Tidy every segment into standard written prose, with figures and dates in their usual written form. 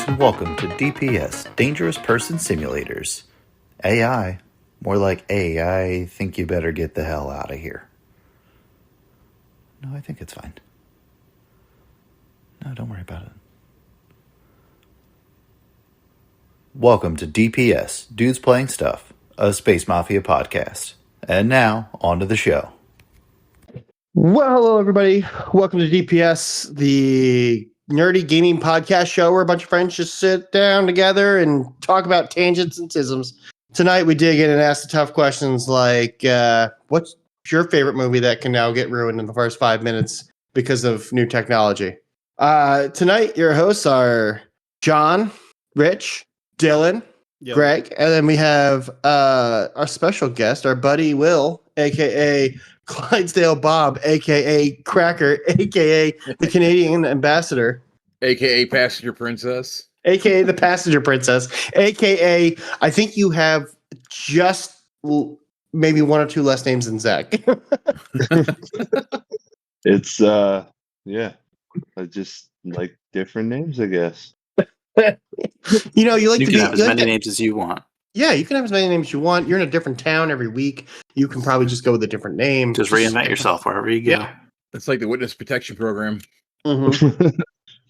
and welcome to DPS, Dangerous Person Simulators. AI, more like I think you better get the hell out of here. No, I think it's fine. No, don't worry about it. Welcome to DPS, Dudes Playing Stuff, a Space Mafia podcast. And now, on to the show. Well, hello, everybody. Welcome to DPS, the nerdy gaming podcast show where a bunch of friends just sit down together and talk about tangents and tisms. Tonight, we dig in and ask the tough questions like, what's your favorite movie that can now get ruined in the first 5 minutes because of new technology? Tonight, your hosts are John, Rich, Dylan, Greg, and then we have our special guest, our buddy Will, a.k.a. Clydesdale Bob, a.k.a. Cracker, a.k.a. the Canadian ambassador. A.k.a. Passenger Princess. A.k.a. the Passenger Princess. A.k.a. I think you have just maybe one or two less names than Zach. It's, yeah. I just like different names, I guess. You know, you can have as many names as you want. Yeah, you can have as many names as you want. You're in a different town every week. You can probably just go with a different name. Just reinvent yourself wherever you go. Yeah. It's like the Witness Protection Program. Mm-hmm.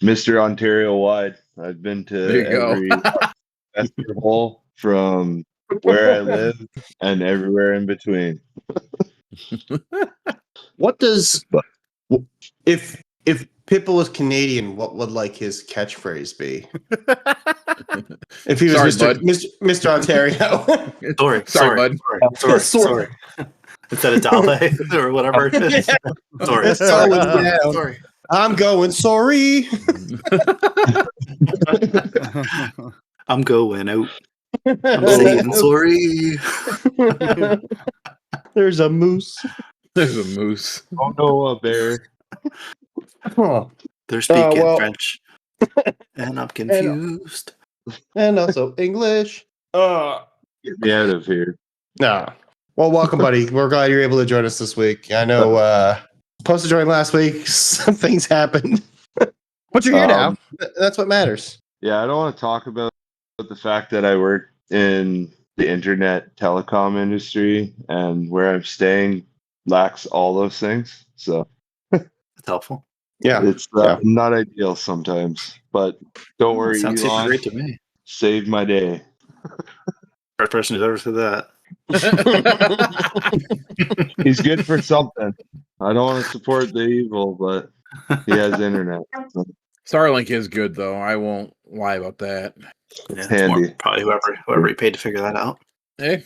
Mr. Ontario wide. I've been to every festival from where I live and everywhere in between. What does if Pitbull was Canadian, what would like his catchphrase be? If he was Mr. Ontario. Sorry, bud. Sorry. Instead of Dale or whatever it is. Yeah. Sorry. I'm going sorry. I'm going out. I'm saying sorry. There's a moose. There's a moose. Oh no, a bear. Huh. They're speaking French. And I'm confused. And also English. Get me out of here. No. Well, welcome, buddy. We're glad you're able to join us this week. I know supposed to join last week. Some things happened. But you're here now. That's what matters. Yeah, I don't want to talk about the fact that I work in the internet telecom industry and where I'm staying lacks all those things. So it's helpful. Yeah. It's not ideal sometimes. But don't worry, sounds Elon, great to me. Saved my day. First person who's ever said that. He's good for something. I don't want to support the evil, but he has internet. So. Starlink is good, though. I won't lie about that. Yeah, handy. Probably whoever he paid to figure that out. Hey,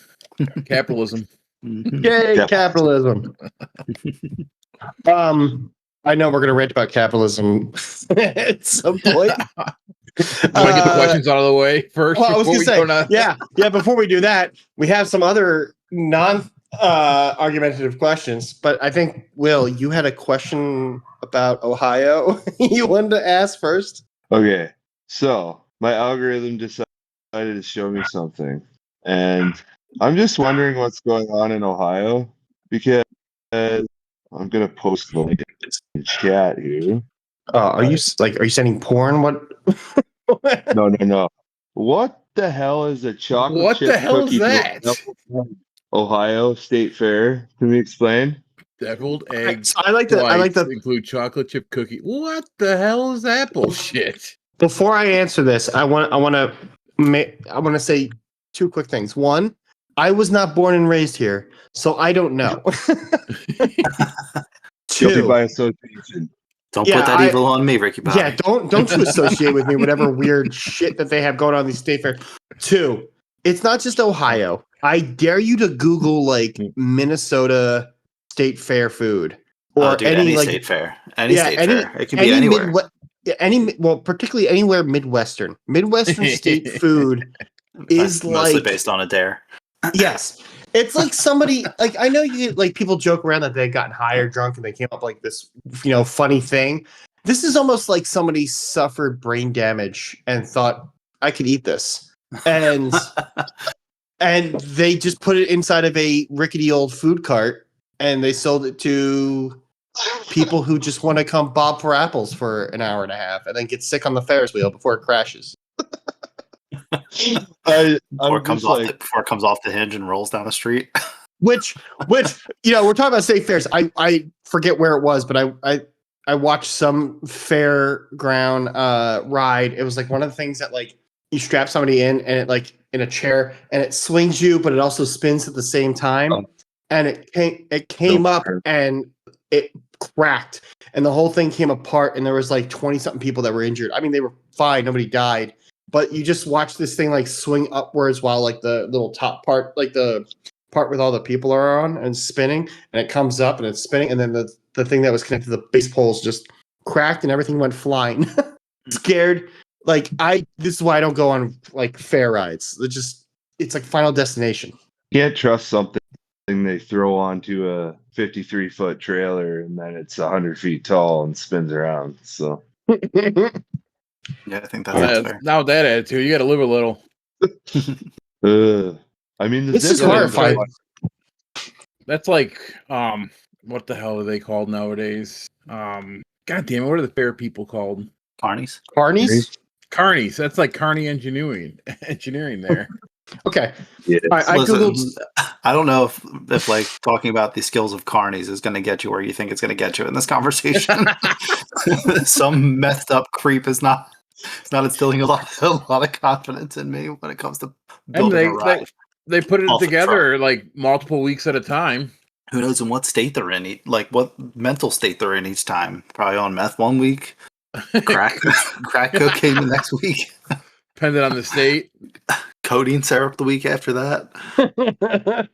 capitalism. Yay, capitalism. I know we're going to rant about capitalism at some point. Want to get the questions out of the way first? Well, I was going to say, before we do that, we have some other non-argumentative questions. But I think, Will, you had a question about Ohio you wanted to ask first? Okay, so my algorithm decided to show me something. And I'm just wondering what's going on in Ohio because I'm going to post the link in the chat here. Are you sending porn? What? No. What the hell is a chocolate what chip the hell cookie? is that? Ohio State Fair. Can we explain? Deviled eggs. I like to include chocolate chip cookie. What the hell is that bullshit? Before I answer this, I want to say two quick things. One, I was not born and raised here, so I don't know. Guilty by association. Don't put that evil on me, Ricky Bobby. Yeah, don't you associate with me whatever weird shit that they have going on in these state fairs. Two, it's not just Ohio. I dare you to Google like Minnesota State Fair food or any state fair. Any state fair. It can be anywhere. Particularly anywhere Midwestern. Midwestern state food is mostly based on a dare. Yes. It's like somebody, like, I know you like people joke around that they'd gotten high or drunk and they came up like this, funny thing. This is almost like somebody suffered brain damage and thought, I could eat this. And and they just put it inside of a rickety old food cart and they sold it to people who just want to come bob for apples for an hour and a half and then get sick on the Ferris wheel before it crashes. Before I'm just like, before it comes off the hinge and rolls down the street. Which we're talking about state fairs. I forget where it was, but I watched some fairground ride. It was like one of the things that like you strap somebody in and it like in a chair and it swings you, but it also spins at the same time. And it came up and it cracked and the whole thing came apart and there was like 20 something people that were injured. I mean, they were fine. Nobody died, but you just watch this thing like swing upwards while like the little top part, like the part with all the people are on and spinning, and it comes up and it's spinning, and then the thing that was connected to the base poles just cracked and everything went flying. Scared. Like this is why I don't go on like fair rides. It's like Final Destination. can't trust something they throw onto a 53-foot trailer and then it's 100 feet tall and spins around. So Yeah, I think that's fair. Now with that attitude, you got to live a little. I mean, This is horrifying. That's like, what the hell are they called nowadays? God damn it, what are the fair people called? Carnies. Carnies. That's like carny engineering there. Okay. Yeah. I googled. I don't know if like talking about the skills of carnies is going to get you where you think it's going to get you in this conversation. Some messed up creep is not instilling a lot of confidence in me when it comes to building a ride. They put it together like multiple weeks at a time. Who knows in what state they're in? Like what mental state they're in each time. Probably on meth one week, crack cocaine the next week. Depending on the state. Codeine syrup the week after that.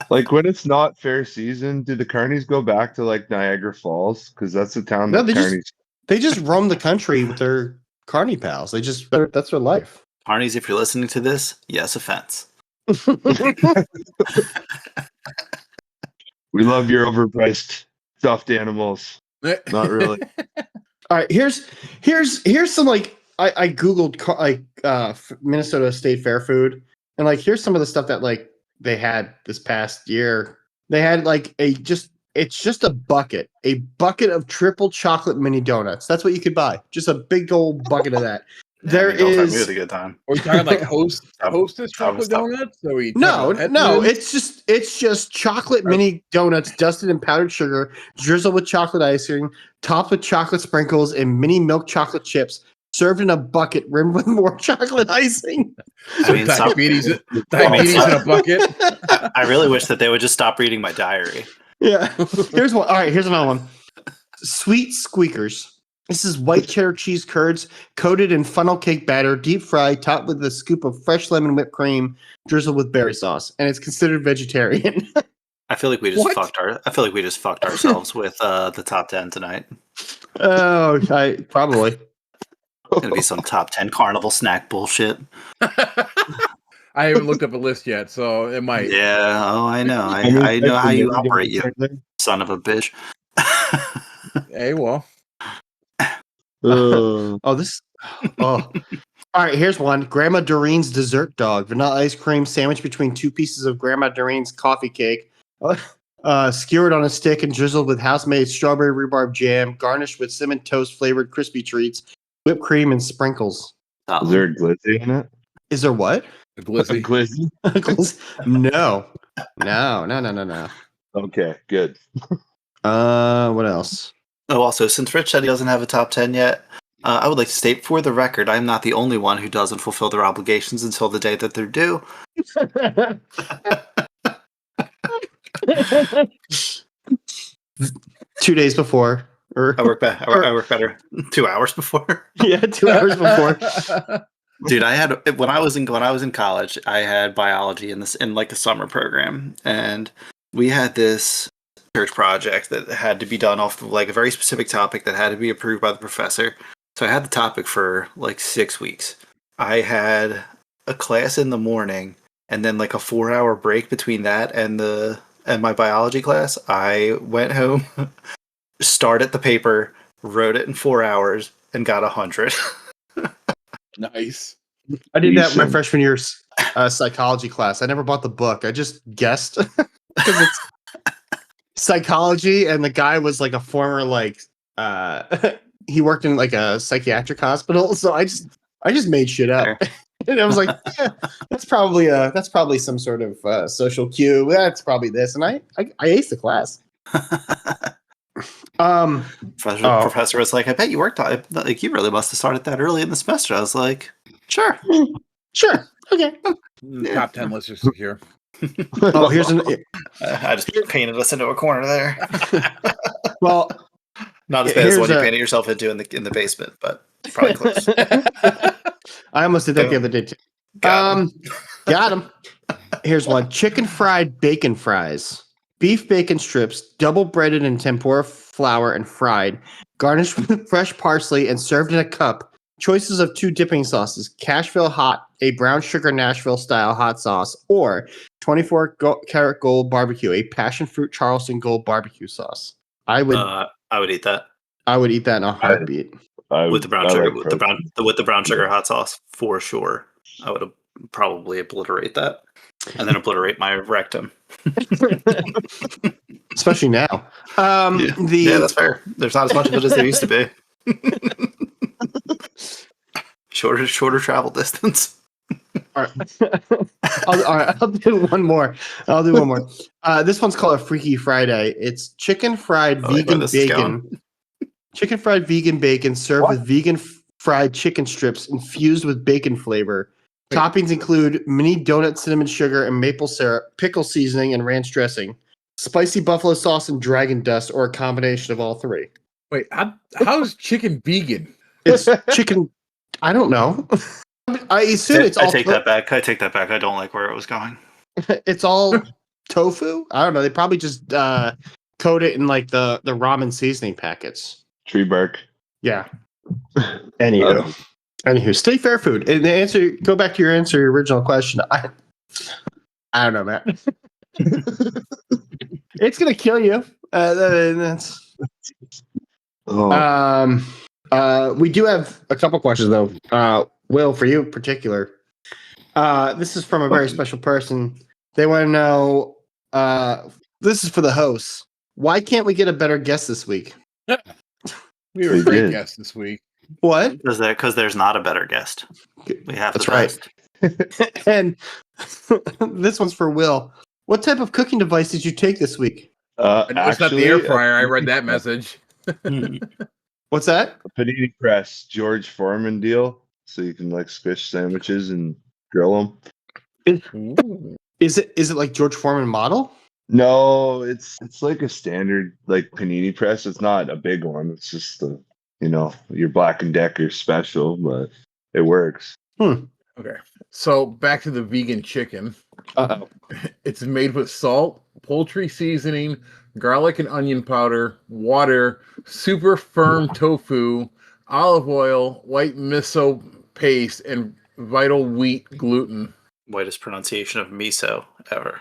Like when it's not fair season, do the carnies go back to like Niagara Falls? Because that's the town that carnies. They just roam the country with their carny pals. That's their life. Carnies, if you're listening to this, yes, offense. We love your overpriced stuffed animals. Not really. All right, here's some like I googled Minnesota State Fair food, and like here's some of the stuff that like they had this past year. They had like it's just a bucket of triple chocolate mini donuts. That's what you could buy. Just a big old bucket of that. Yeah, we had a good time. Are we talking like Hostess chocolate donuts? No, it's just chocolate mini donuts dusted in powdered sugar, drizzled with chocolate icing, topped with chocolate sprinkles and mini milk chocolate chips, served in a bucket rimmed with more chocolate icing. I mean, diabetes in a bucket. I really wish that they would just stop reading my diary. Yeah. Here's one. All right, here's another one. Sweet Squeakers. This is white cheddar cheese curds coated in funnel cake batter, deep fried, topped with a scoop of fresh lemon whipped cream, drizzled with berry sauce, and it's considered vegetarian. I feel like we just fucked ourselves with the top 10 tonight. Oh, probably. Gonna be some top 10 carnival snack bullshit. I haven't looked up a list yet, so it might. Yeah, I know. I know how you operate, you son of a bitch. Hey, well. All right, here's one. Grandma Doreen's dessert dog. Vanilla ice cream sandwiched between two pieces of Grandma Doreen's coffee cake. Skewered on a stick and drizzled with house-made strawberry rhubarb jam, garnished with cinnamon toast flavored crispy treats, whipped cream, and sprinkles. Is there a glizzy in it? Is there what? A glizzy? No. Okay, good. What else? Oh, also, since Rich said he doesn't have a top 10 yet, I would like to state for the record, I'm not the only one who doesn't fulfill their obligations until the day that they're due. 2 days before. I work better 2 hours before. Yeah, 2 hours before. Dude, when I was in college, I had biology in like a summer program, and we had this research project that had to be done off of like a very specific topic that had to be approved by the professor. So I had the topic for like 6 weeks. I had a class in the morning and then like a 4-hour break between that and my biology class. I went home, started the paper, wrote it in 4 hours, and got 100. Nice. I did that in my freshman year's psychology class. I never bought the book. I just guessed because it's psychology, and the guy was like a former he worked in like a psychiatric hospital. So I just made shit up. And I was like, yeah, that's probably some sort of social cue. That's probably this. And I aced the class. Professor was like, I bet you worked on it. Like, you really must have started that early in the semester. I was like, sure. Sure. Okay. Top 10 lists are secure. Oh, here's I just painted us into a corner there. Well, not as bad as the one you painted yourself into in the basement, but probably close. I almost did that the other day too. Got him. Here's one: chicken fried bacon fries, beef bacon strips, double breaded in tempura flour and fried, garnished with fresh parsley and served in a cup. Choices of 2 dipping sauces: Cashville Hot, a brown sugar Nashville style hot sauce, or 24 karat gold barbecue, a passion fruit Charleston gold barbecue sauce. I would eat that. I would eat that in a heartbeat. With the brown sugar, with the brown sugar hot sauce for sure. I would probably obliterate that, and then obliterate my rectum. Especially now. Yeah, that's fair. There's not as much of it as there used to be. Shorter travel distance. All right. I'll do one more. This one's called a Freaky Friday. It's chicken fried vegan bacon. Chicken fried vegan bacon served with vegan fried chicken strips infused with bacon flavor. Wait. Toppings include mini donut cinnamon sugar and maple syrup, pickle seasoning, and ranch dressing, spicy buffalo sauce, and dragon dust, or a combination of all 3. Wait, how's chicken vegan? It's chicken. I don't know. I assume it's all. I take that back. I don't like where it was going. It's all tofu. I don't know. They probably just coat it in like the ramen seasoning packets. Tree bark. Yeah. Anywho, stay fair food. And the answer, go back to your answer, your original question. I don't know, Matt. It's gonna kill you. That's. We do have a couple questions though. Will, for you in particular. This is from a very special person. They want to know. This is for the hosts. Why can't we get a better guest this week? We were a great guest this week. What? Because there's not a better guest. We have That's right. And this one's for Will. What type of cooking device did you take this week? It's not the air fryer. I read that message. What's that? A panini press, George Foreman deal, so you can like squish sandwiches and grill them. Is it like George Foreman model? No, it's like a standard like panini press. It's not a big one. It's just your Black & Decker special, but it works. Okay, so back to the vegan chicken. Uh-oh. It's made with salt, poultry seasoning, garlic and onion powder, water, super firm tofu, olive oil, white miso paste, and vital wheat gluten. Whitest pronunciation of miso ever.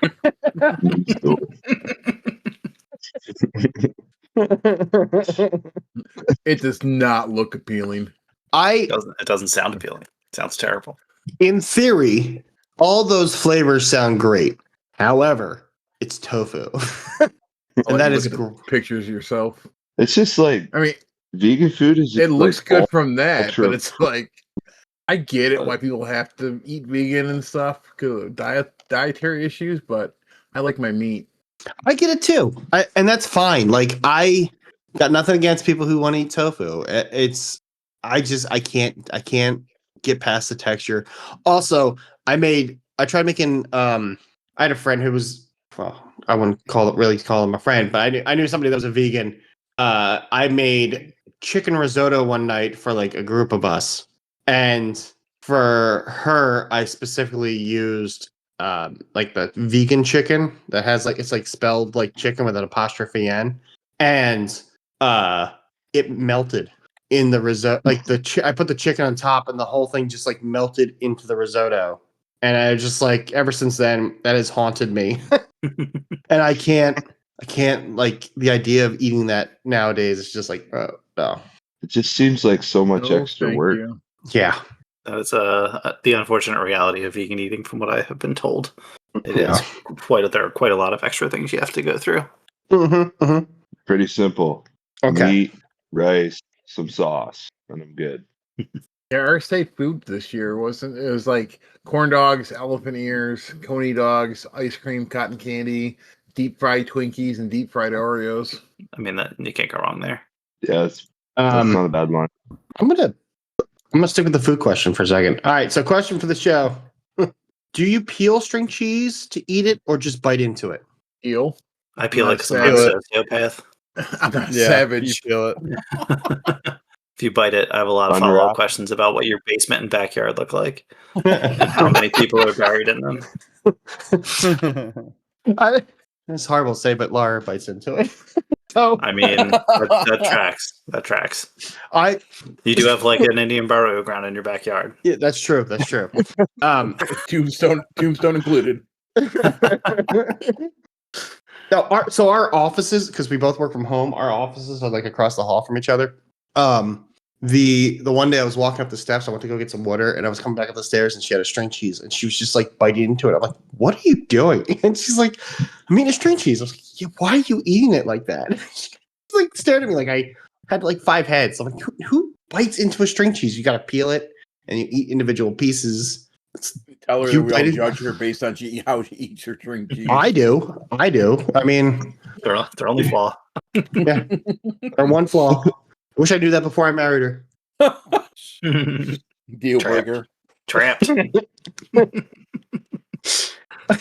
It does not look appealing. It doesn't sound appealing. It sounds terrible. In theory, all those flavors sound great. However, it's tofu. And that is pictures yourself. It's just like, I mean, vegan food is. It looks good from that, but it's like, I get it why people have to eat vegan and stuff because of dietary issues, but I like my meat. I get it too, and that's fine. Like, I got nothing against people who want to eat tofu. I can't get past the texture. Also, I tried making. I had a friend who was, well, I wouldn't call him a friend, but I knew somebody that was a vegan. I made chicken risotto one night for like a group of us, and for her, I specifically used like the vegan chicken that has like, it's like spelled like chicken with an apostrophe N, and it melted in the risotto. Like I put the chicken on top, and the whole thing just like melted into the risotto. And I just like, ever since then, that has haunted me. And I can't like the idea of eating that nowadays. It's just like, oh no. It just seems like so much extra work. You. Yeah. That's the unfortunate reality of vegan eating, from what I have been told. It is there are quite a lot of extra things you have to go through. Mm-hmm, mm-hmm. Pretty simple. Okay. Meat, rice, some sauce, and I'm good. Yeah, our state food this year wasn't. It was like corn dogs, elephant ears, coney dogs, ice cream, cotton candy, deep fried Twinkies, and deep fried Oreos. I mean, that you can't go wrong there. Yeah, that's not a bad one. I'm gonna stick with the food question for a second. All right, so question for the show: do you peel string cheese to eat it, or just bite into it? Eel. I feel I'm like not some saying sociopath. I'm not a Yeah, savage. you feel it. If you bite it, I have a lot of Thunder follow-up rock. questions about what your basement and backyard look like, and how many people are buried in them. It's horrible to say, but Laura bites into it. So I mean, that tracks. That tracks. You do have like an Indian burial ground in your backyard. Yeah, that's true. That's true. Tombstone included. Now, our offices, because we both work from home, our offices are like across the hall from each other. The one day I was walking up the steps, I went to go get some water, and I was coming back up the stairs, and she had a string cheese, and she was just like biting into it. I'm like, "What are you doing?" And she's like, "I'm eating a string cheese." I was like, yeah, "Why are you eating it like that?" She like stared at me like I had like 5 heads. I'm like, "Who bites into a string cheese? You got to peel it, and you eat individual pieces." Tell her You that we all bite it- judge her based on how she eats her string cheese. I do. I mean, Their only flaw. yeah, or one flaw. Wish I knew that before I married her. Deal Trapped. breaker. Trapped.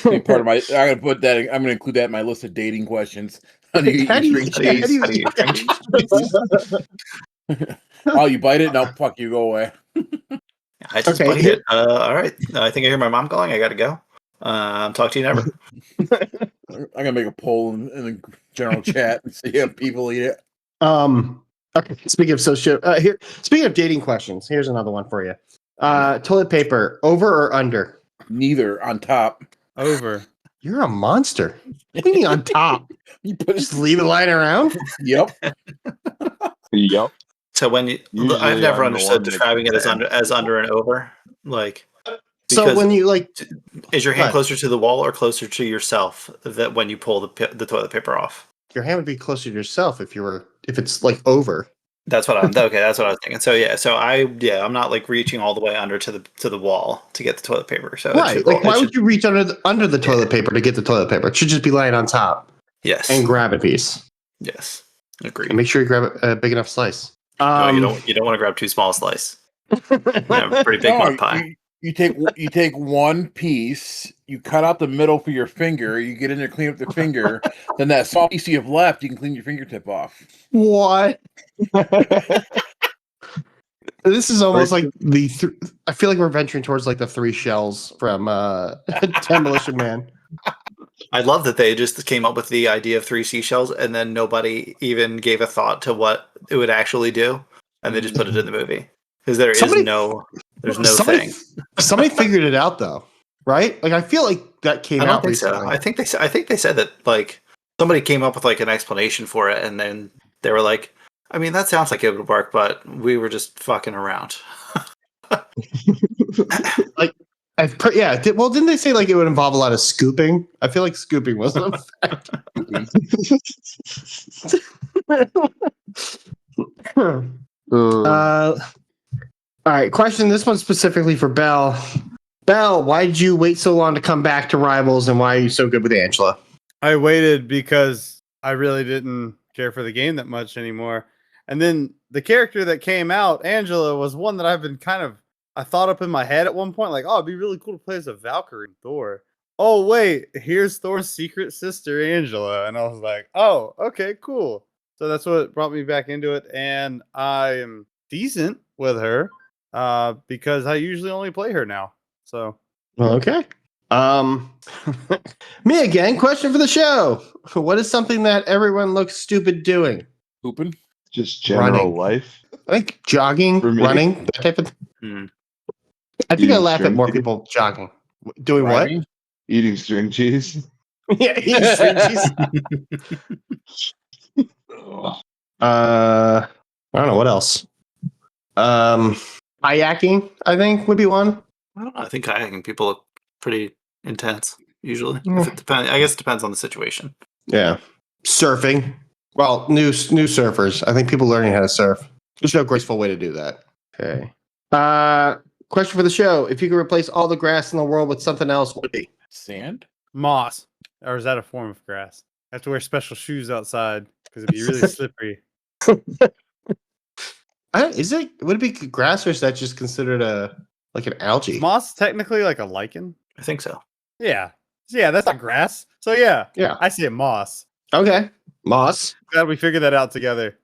Be part of my. I'm gonna put that. I'm gonna include that in my list of dating questions. How do you How eat do you- string how do you cheese? eat string cheese? Oh, you bite it? No, fuck you. Go away. I just Okay. bite it. All right. I think I hear my mom calling. I got to go. Talk to you never. I'm gonna make a poll in the general chat and see if people eat it. Okay. Speaking of dating questions, here's another one for you. Toilet paper, over or under? Neither on top. Over. You're a monster. What do you mean on top? You put Just leave it lying around? Yep. Yep. So when you, Usually I've never I'm the understood one that describing it gets as under and over. Like, So because when you like, is your hand Right. closer to the wall or closer to yourself that when you pull the toilet paper off? your hand would be closer to yourself if it's like over. That's what I'm That's what I was thinking. So I'm not like reaching all the way under to the wall to get the toilet paper. So Right. Like, why would you reach under the toilet paper to get the toilet paper? It should just be lying on top Yes. and grab a piece. Yes. Agreed. And make sure you grab a big enough slice. No, you don't want to grab too small a slice. Pretty big No, mud pie. you take one piece, you cut out the middle for your finger, you get in there, clean up the finger, then that small piece you have left, you can clean your fingertip off. What? This is almost like I feel like we're venturing towards like the 3 shells from Demolition Man. I love that they just came up with the idea of 3 seashells and then nobody even gave a thought to what it would actually do, and they just put it in the movie because there's no thing. Somebody figured it out though, right? Like I feel like that came I don't out think recently. so. I think they said that like somebody came up with like an explanation for it, and then they were like, I mean, that sounds like it would work, but we were just fucking around. Like, didn't they say like it would involve a lot of scooping? I feel like scooping was an effect. All right, question. This one's specifically for Belle. Belle, why did you wait so long to come back to Rivals, and why are you so good with Angela? I waited because I really didn't care for the game that much anymore. And then the character that came out, Angela, was one that I've been I thought up in my head at one point, like, oh, it'd be really cool to play as a Valkyrie in Thor. Oh, wait, here's Thor's secret sister, Angela. And I was like, oh, okay, cool. So that's what brought me back into it. And I am decent with her because I usually only play her now. So, Okay. Me again. Question for the show. What is something that everyone looks stupid doing? Pooping. Just general Running. life. I think jogging, For me? running, that type of. Hmm. I think I Eating laugh at string more cheese? people jogging. Doing Driving. Eating string cheese. what? Yeah, eating string cheese. I don't know what else. Kayaking, I think, would be one. I don't know. I think kayaking people look pretty intense usually. Mm. If it depends, I guess it depends on the situation. Yeah. Surfing. Well, new surfers. I think people learning how to surf. There's no graceful way to do that. Okay. Question for the show: if you could replace all the grass in the world with something else, what would it be? Sand? Moss. Or is that a form of grass? I have to wear special shoes outside because it'd be really slippery. Is it? Would it be grass, or is that just considered like an algae? Is moss technically like a lichen? I think so. Yeah. So yeah, that's not grass. So yeah, Yeah. I see it moss. Okay. Moss. Glad we figured that out together.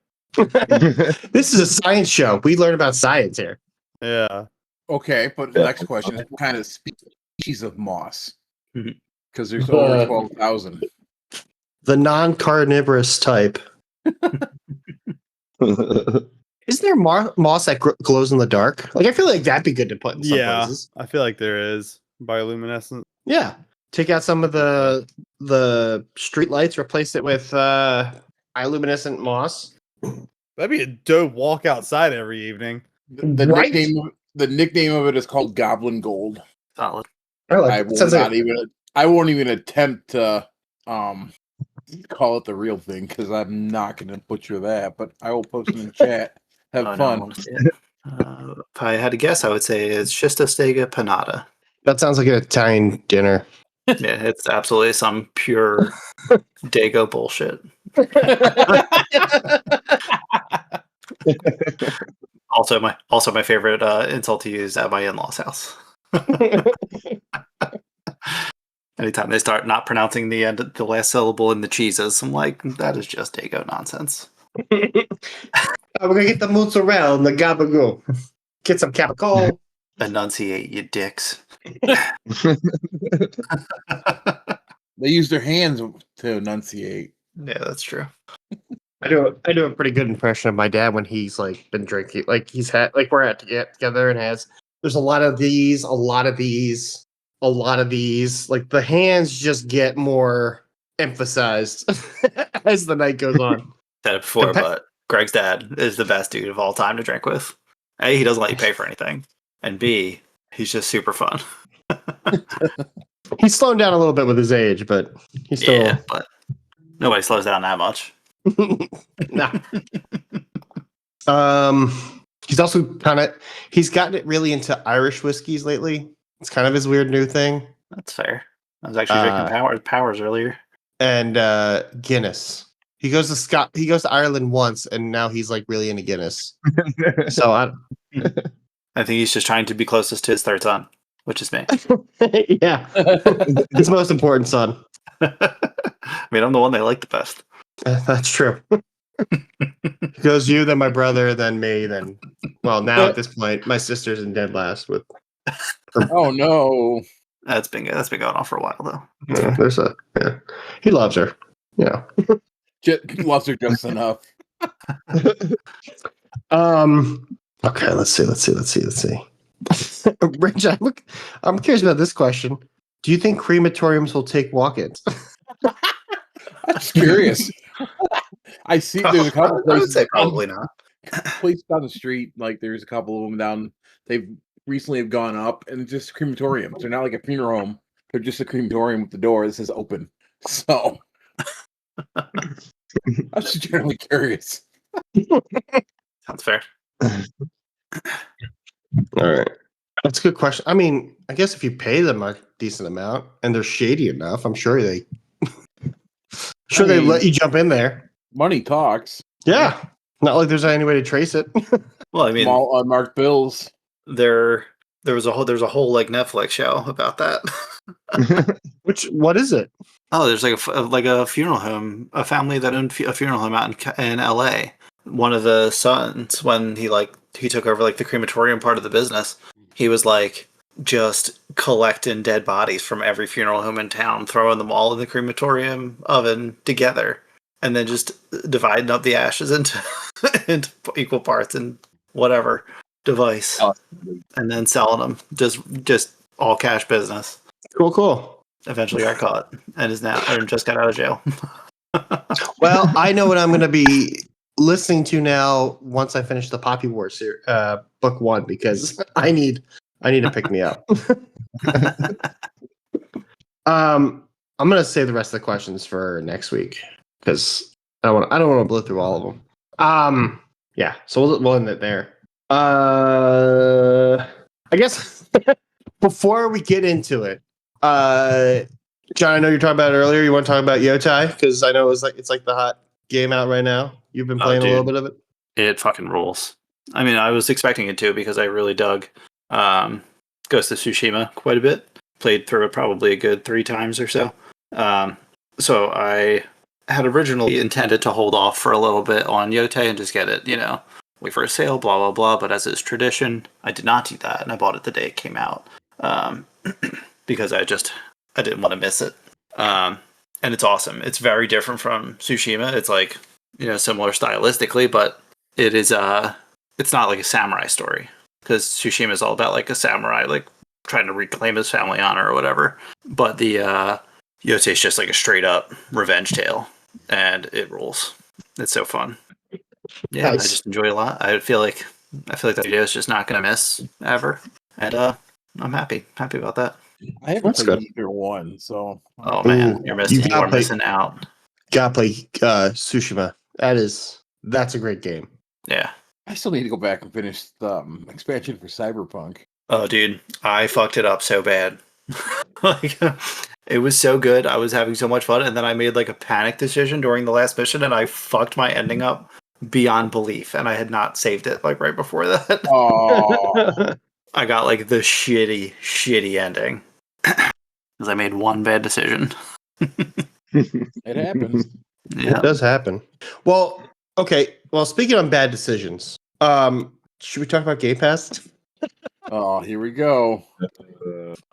This is a science show. We learn about science here. Yeah. Okay, but the next question is what kind of species of moss? Mhm. Because there's over 12,000. The non-carnivorous type. Isn't there moss that glows in the dark? Like, I feel like that'd be good to put in some places. I feel like there is bioluminescent. Yeah. Take out some of the street lights, replace it with bioluminescent moss. That'd be a dope walk outside every evening. The Right? nickname of it is called Goblin Gold. Solid. I won't even attempt to call it the real thing because I'm not going to butcher that. But I will post it in the chat. Have Oh, no, I fun. wanna see it. If I had to guess, I would say it's Schistostega panata. That sounds like an Italian dinner. Yeah, it's absolutely some pure Dago bullshit. Also, my favorite insult to use at my in-laws' house. Anytime they start not pronouncing the last syllable in the cheeses, I'm like, that is just Dago nonsense. We're gonna get the mozzarella and the gabagool. Get some capicola. Enunciate, you dicks. They use their hands to enunciate. Yeah, that's true. I do a pretty good impression of my dad when he's like been drinking. Like he's had like we're at to get together and there's a lot of these. Like the hands just get more emphasized as the night goes on. Said it before, but Greg's dad is the best dude of all time to drink with. A, he doesn't let you pay for anything. And B, he's just super fun. He's slowing down a little bit with his age, but he's still. Yeah, but nobody slows down that much. Nah. He's also he's gotten it really into Irish whiskeys lately. It's kind of his weird new thing. That's fair. I was actually drinking Powers earlier. And Guinness. He goes to Ireland once, and now he's like really into Guinness. So I think he's just trying to be closest to his third son, which is me. yeah, his most important son. I mean, I'm the one they like the best. That's true. It goes you, then my brother, then me, then now at this point, my sister's in dead last with. Oh no, that's been going on for a while though. Yeah, he loves her. Yeah, loves her just enough. Okay, let's see. Rich, I'm curious about this question. Do you think crematoriums will take walk-ins? I'm just curious. I see there's a couple places. I would say probably not. Places down the street, like there's a couple of them down. They've recently have gone up, and it's just crematoriums. They're not like a funeral home. They're just a crematorium with the door that says open. So I was just generally curious. Sounds fair. All right. That's a good question. I mean, I guess if you pay them a decent amount and they're shady enough, I'm sure they let you jump in there. Money talks. Yeah. Not like there's any way to trace it. Well, I mean, small unmarked bills. There's a whole like Netflix show about that. What is it? Oh, there's like a funeral home, a family that owned a funeral home out in LA. One of the sons, when he took over like the crematorium part of the business, he was like just collecting dead bodies from every funeral home in town, throwing them all in the crematorium oven together, and then just dividing up the ashes into equal parts and whatever device, and then selling them. Just all cash business. Cool. Eventually got caught and just got out of jail. Well, I know what I'm going to be listening to now once I finish the Poppy War book 1, because I need to pick me up. I'm going to save the rest of the questions for next week because I don't want to blow through all of them. Yeah, so we'll end it there. I guess before we get into it, John, I know you're talking about it earlier. You want to talk about Yotai? Because I know it's like the hot game out right now. You've been playing a little bit of it. It fucking rules. I mean, I was expecting it to because I really dug Ghost of Tsushima quite a bit. Played through it probably a good 3 times or so. So I had originally intended to hold off for a little bit on Yotai and just get it, wait for a sale, blah, blah, blah. But as is tradition, I did not do that, and I bought it the day it came out because I didn't want to miss it. And it's awesome. It's very different from Tsushima. It's like, similar stylistically, but it is it's not like a samurai story, because Tsushima is all about like a samurai like trying to reclaim his family honor or whatever. But the Yotai is just like a straight up revenge tale, and it rules. It's so fun. Yeah, nice. I just enjoy it a lot. I feel like that video is just not going to miss ever, and I'm happy about that. I haven't played either one, so oh man, you're missing out. Gotta play Tsushima. That's a great game. Yeah, I still need to go back and finish the expansion for Cyberpunk. Oh, dude, I fucked it up so bad. Like, it was so good. I was having so much fun, and then I made like a panic decision during the last mission, and I fucked my ending up beyond belief. And I had not saved it like right before that. Oh, I got like the shitty ending because I made one bad decision. It happens. Yeah, it does happen. Well, okay. Well, speaking of bad decisions, should we talk about Game Pass? Oh, here we go.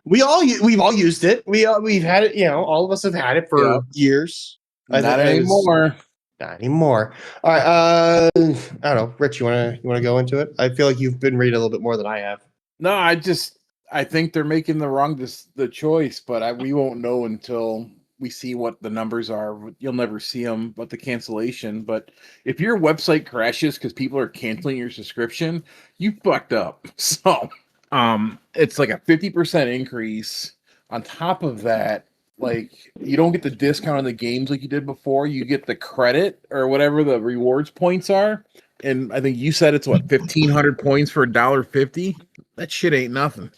We've all used it. We've had it. All of us have had it for years. Not anymore. Not anymore. All right. I don't know, Rich. You wanna go into it? I feel like you've been reading a little bit more than I have. No, I think they're making the choice, but we won't know until we see what the numbers are. You'll never see them, but the cancellation. But if your website crashes because people are canceling your subscription, you fucked up. So, it's like a 50% increase. On top of that, like, you don't get the discount on the games like you did before. You get the credit or whatever the rewards points are. And I think you said it's 1,500 points for $1.50. That shit ain't nothing.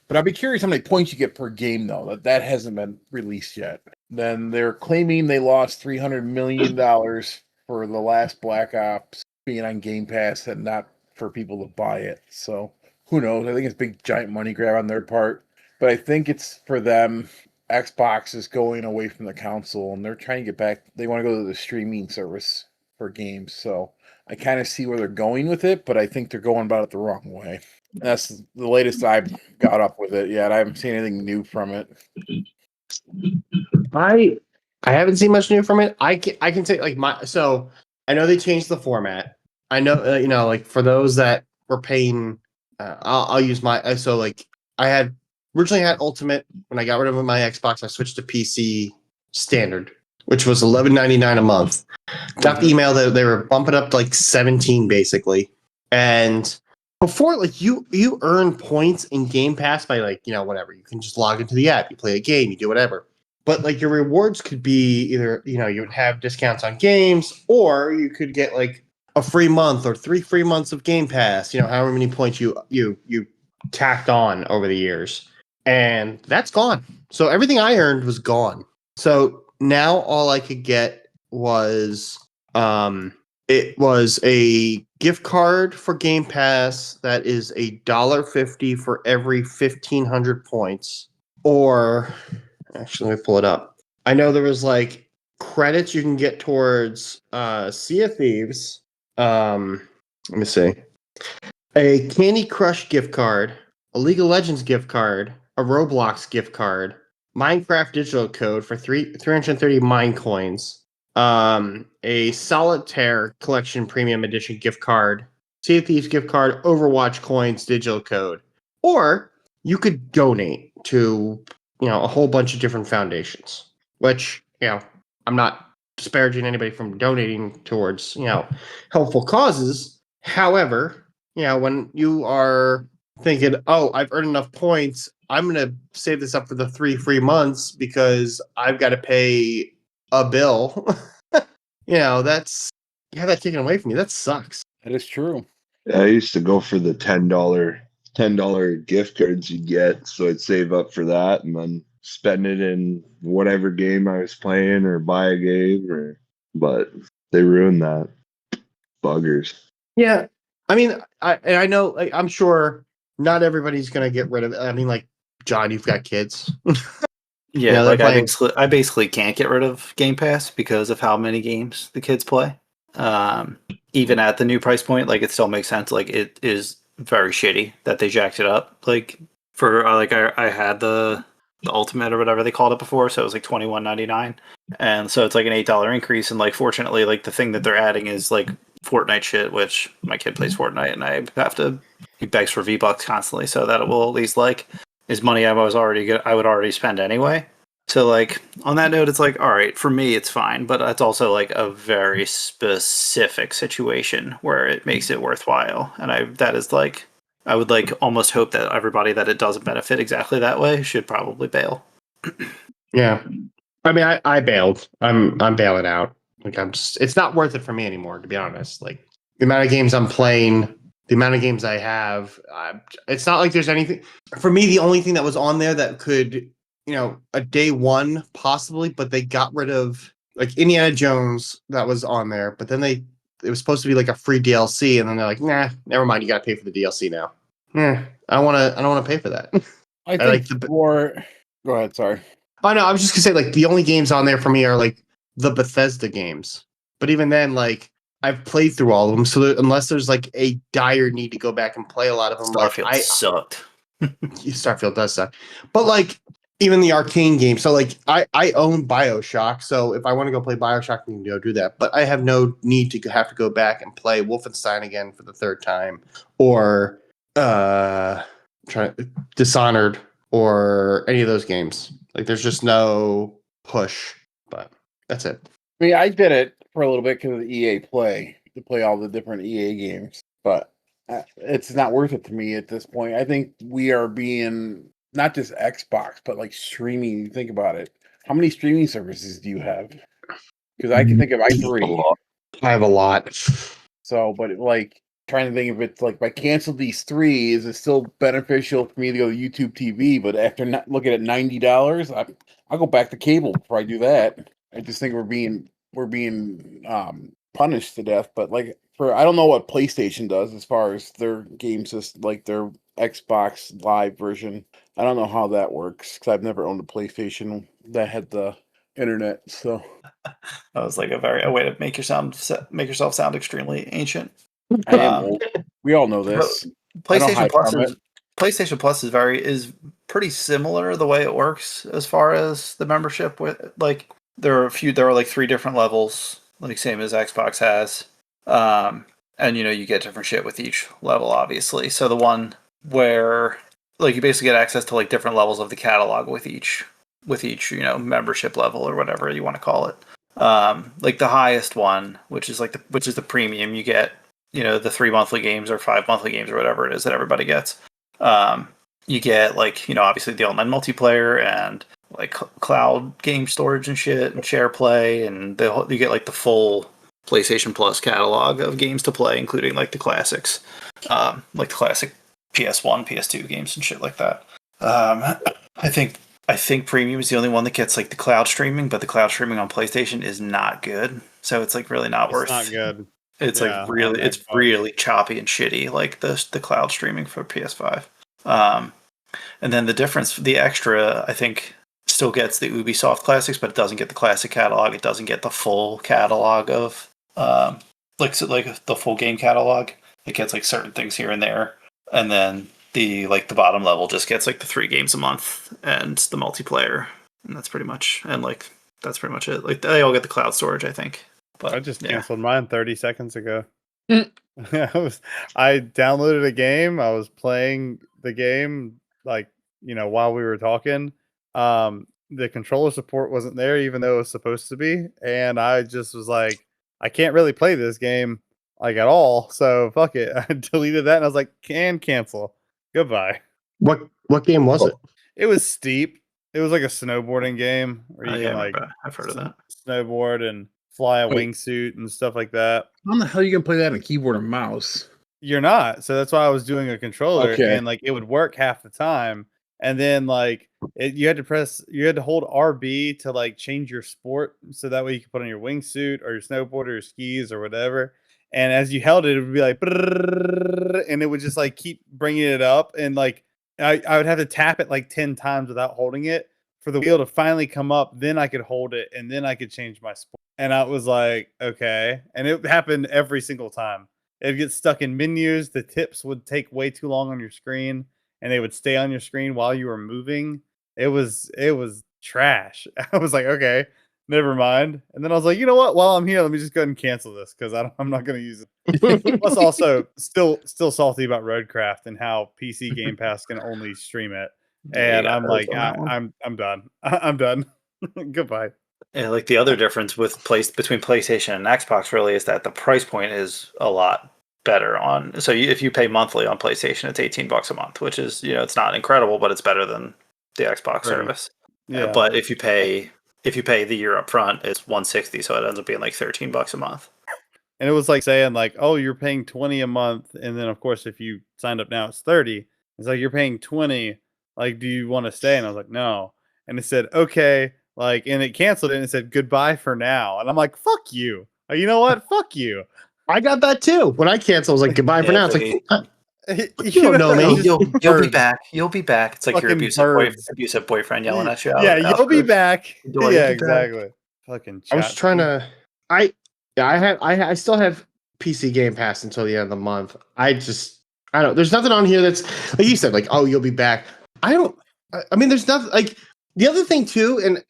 But I'd be curious how many points you get per game, though. That hasn't been released yet. Then they're claiming they lost $300 million for the last Black Ops being on Game Pass and not for people to buy it. So who knows? I think it's a big giant money grab on their part. But I think it's for them. Xbox is going away from the console, and they're trying to get back. They want to go to the streaming service for games. So I kind of see where they're going with it, but I think they're going about it the wrong way. That's the latest I've got up with it yet. I haven't seen anything new from it. I haven't seen much new from it. I can say so I know they changed the format. I know like for those that were paying, I'll use my I had originally had Ultimate. When I got rid of my Xbox, I switched to PC Standard, which was $11.99 a month. Got the email that they were bumping up to like 17 basically, and before, like, you earn points in Game Pass by whatever. You can just log into the app, you play a game, you do whatever. But like your rewards could be either you would have discounts on games, or you could get like a free month or 3 free months of Game Pass. However many points you tacked on over the years, and that's gone. So everything I earned was gone. So now all I could get was it was a gift card for Game Pass that is $1.50 for every 1,500 points. Or, actually, let me pull it up. I know there was like credits you can get towards Sea of Thieves. Let me see. A Candy Crush gift card, a League of Legends gift card, a Roblox gift card, Minecraft digital code for 330 mine coins. A Solitaire Collection Premium Edition gift card, Sea of Thieves gift card, Overwatch coins, digital code. Or you could donate to, a whole bunch of different foundations, which, I'm not disparaging anybody from donating towards, helpful causes. However, when you are thinking, oh, I've earned enough points, I'm going to save this up for the 3 free months because I've got to pay a bill. That's that taken away from me. That sucks. That is true. I used to go for the $10 gift cards you get, so I'd save up for that and then spend it in whatever game I was playing or buy a game. But they ruined that. Buggers. Yeah, I mean, I know, like, I'm sure not everybody's gonna get rid of it. I mean, like, John, you've got kids. Yeah, They're like playing. I basically can't get rid of Game Pass because of how many games the kids play. Even at the new price point, like it still makes sense. Like it is very shitty that they jacked it up. Like for like I had the ultimate or whatever they called it before, so it was like $21.99, and so it's like an $8 increase. And like fortunately, like the thing that they're adding is like Fortnite shit, which my kid plays Fortnite, and I have to he begs for V-Bucks constantly, so that it will at least like is money I would already spend anyway. So like on that note, it's like all right for me, it's fine, but it's also like a very specific situation where it makes it worthwhile, and I would like almost hope that everybody that it doesn't benefit exactly that way should probably bail. Yeah, I mean, I bailed. I'm bailing out. Like it's not worth it for me anymore, to be honest. Like the amount of games I'm playing, the amount of games I have, it's not like there's anything for me. The only thing that was on there that could, a day one possibly, but they got rid of like Indiana Jones that was on there, but then it was supposed to be like a free DLC, and then they're like, nah, never mind, you got to pay for the DLC now. I don't want to pay for that. I like think more. Go ahead. Sorry. Oh no, I was just gonna say like the only games on there for me are like the Bethesda games. But even then, like I've played through all of them, so unless there's like a dire need to go back and play a lot of them, Starfield sucked. Starfield does suck. But like even the arcane games, so like I own BioShock, so if I want to go play BioShock, I can go do that. But I have no need to have to go back and play Wolfenstein again for the third time, or Dishonored, or any of those games. Like there's just no push, but that's it. I mean, I did it for a little bit because of the EA Play to play all the different EA games, but it's not worth it to me at this point. I think we are being not just Xbox, but like streaming. You think about it. How many streaming services do you have? Because I can think of three. I have a lot. So, but like trying to think if it's like if I cancel these three, is it still beneficial for me to go to YouTube TV? But after not looking at $90, I'll go back to cable before I do that. I just think we're being punished to death. But like I don't know what PlayStation does as far as their game system, like their Xbox Live version. I don't know how that works because I've never owned a PlayStation that had the internet. So That was like a way to make yourself sound extremely ancient. I am old. We all know this. PlayStation Plus is pretty similar the way it works as far as the membership. With like there are like 3 different levels, like same as Xbox has, and you get different shit with each level, obviously. So the one where like you basically get access to like different levels of the catalog with each membership level or whatever you want to call it. Like the highest one, which is the premium, you get the 3 monthly games or 5 monthly games or whatever it is that everybody gets. You get like obviously the online multiplayer and like cloud game storage and shit and share play, and you get like the full PlayStation Plus catalog of games to play, including like the classics, like the classic PS1, PS2 games and shit like that. I think Premium is the only one that gets like the cloud streaming, but the cloud streaming on PlayStation is not good. So it's like really not worth. It's not good. It's Yeah, like really choppy and shitty, like the cloud streaming for PS5. And then the difference, the extra, I think, still gets the Ubisoft classics, but it doesn't get the classic catalog. It doesn't get the full catalog of like the full game catalog. It gets like certain things here and there, and then the bottom level just gets like the 3 games a month and the multiplayer, and that's pretty much it. Like they all get the cloud storage, I think. But I just canceled mine 30 seconds ago. I downloaded a game. I was playing the game while we were talking. The controller support wasn't there, even though it was supposed to be, and I just was like, I can't really play this game like at all. So fuck it. I deleted that and I was like, can cancel. Goodbye. What game was it? It was Steep. It was like a snowboarding game where you can I've heard of that. snowboard and fly a wingsuit and stuff like that. How the hell are you gonna play that on a keyboard and mouse? You're not. So that's why I was doing a controller, Okay. and like it would work half the time, and then like you had to hold RB to like change your sport, so that way you could put on your wingsuit or your snowboard or your skis or whatever. And as you held it, it would be like, brrrr, and it would just like keep bringing it up, and like I would have to tap it like 10 times without holding it for the wheel to finally come up. Then I could hold it, and then I could change my sport. And I was like, okay, and it happened every single time. It'd get stuck in menus. The tips would take way too long on your screen, and they would stay on your screen while you were moving. It was trash. I was like, okay, never mind. And then I was like, you know what? While I'm here, let me just go ahead and cancel this because I'm not going to use it. Plus, also still salty about Roadcraft and how PC Game Pass can only stream it. Yeah, And I'm that like, was on that one. I'm done. I'm done. Goodbye. Yeah, like the other difference with between PlayStation and Xbox really is that the price point is a lot better on. So if you pay monthly on PlayStation, it's $18 a month, which is, it's not incredible, but it's better than the Xbox service. Yeah. But if you pay the year up front, it's $160, so it ends up being like $13 a month. And it was like saying like, oh, you're paying $20 a month, and then of course if you signed up now it's $30. It's like you're paying $20. Like, do you want to stay? And I was like, no. And it said, okay. Like, and it canceled it and it said goodbye for now. And I'm like, fuck you. You know what? Fuck you. I got that too. When I canceled, I was like, goodbye for now. It's like, You don't know me. You'll be birds. back. You'll be back. It's like your Fucking birds. abusive boyfriend yelling at you. Yeah, out you'll be of back. the door. Yeah, You'll be back. exactly. Fucking I was chat. trying to. I still have PC Game Pass until the end of the month. I don't. There's nothing on here that's like you said. Like, oh, you'll be back. I don't. I mean, there's nothing like the other thing too, and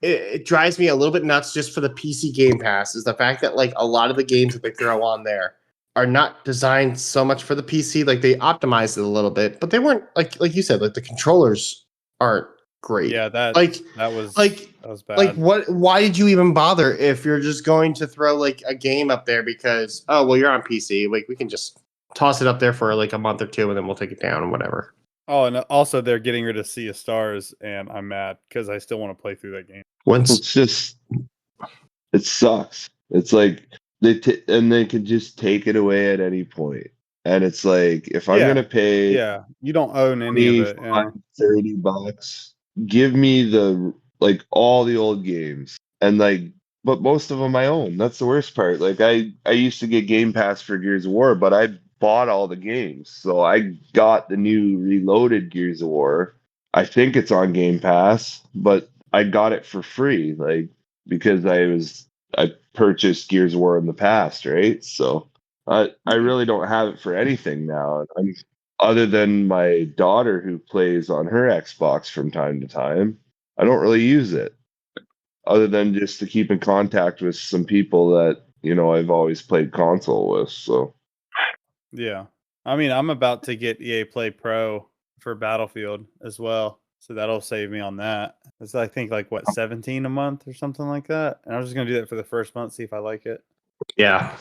it drives me a little bit nuts just for the PC Game Pass is the fact that like a lot of the games that they throw on there are not designed so much for the PC. Like they optimized it a little bit, but they weren't like you said. Like the controllers aren't great. Yeah, that was bad. Like what? Why did you even bother if you're just going to throw like a game up there because you're on PC, like we can just toss it up there for like a month or two and then we'll take it down and whatever. Oh, and also they're getting rid of Sea of Stars, and I'm mad because I still want to play through that game. It's just, it sucks. It's like they can just take it away at any point, and it's like if I'm gonna pay, you don't own any of it. Yeah. $30, give me like all the old games, and like, but most of them I own. That's the worst part. Like I used to get Game Pass for Gears of War, but I bought all the games, so I got the new reloaded Gears of War. I think it's on Game Pass, but I got it for free, like because I purchased Gears of War in the past, right? So I really don't have it for anything now. Other than my daughter who plays on her Xbox from time to time, I don't really use it. Other than just to keep in contact with some people that I've always played console with. So. Yeah. I mean, I'm about to get EA Play Pro for Battlefield as well. So that'll save me on that. It's I think like what, 17 a month or something like that. And I was just gonna do that for the first month, see if I like it. Yeah.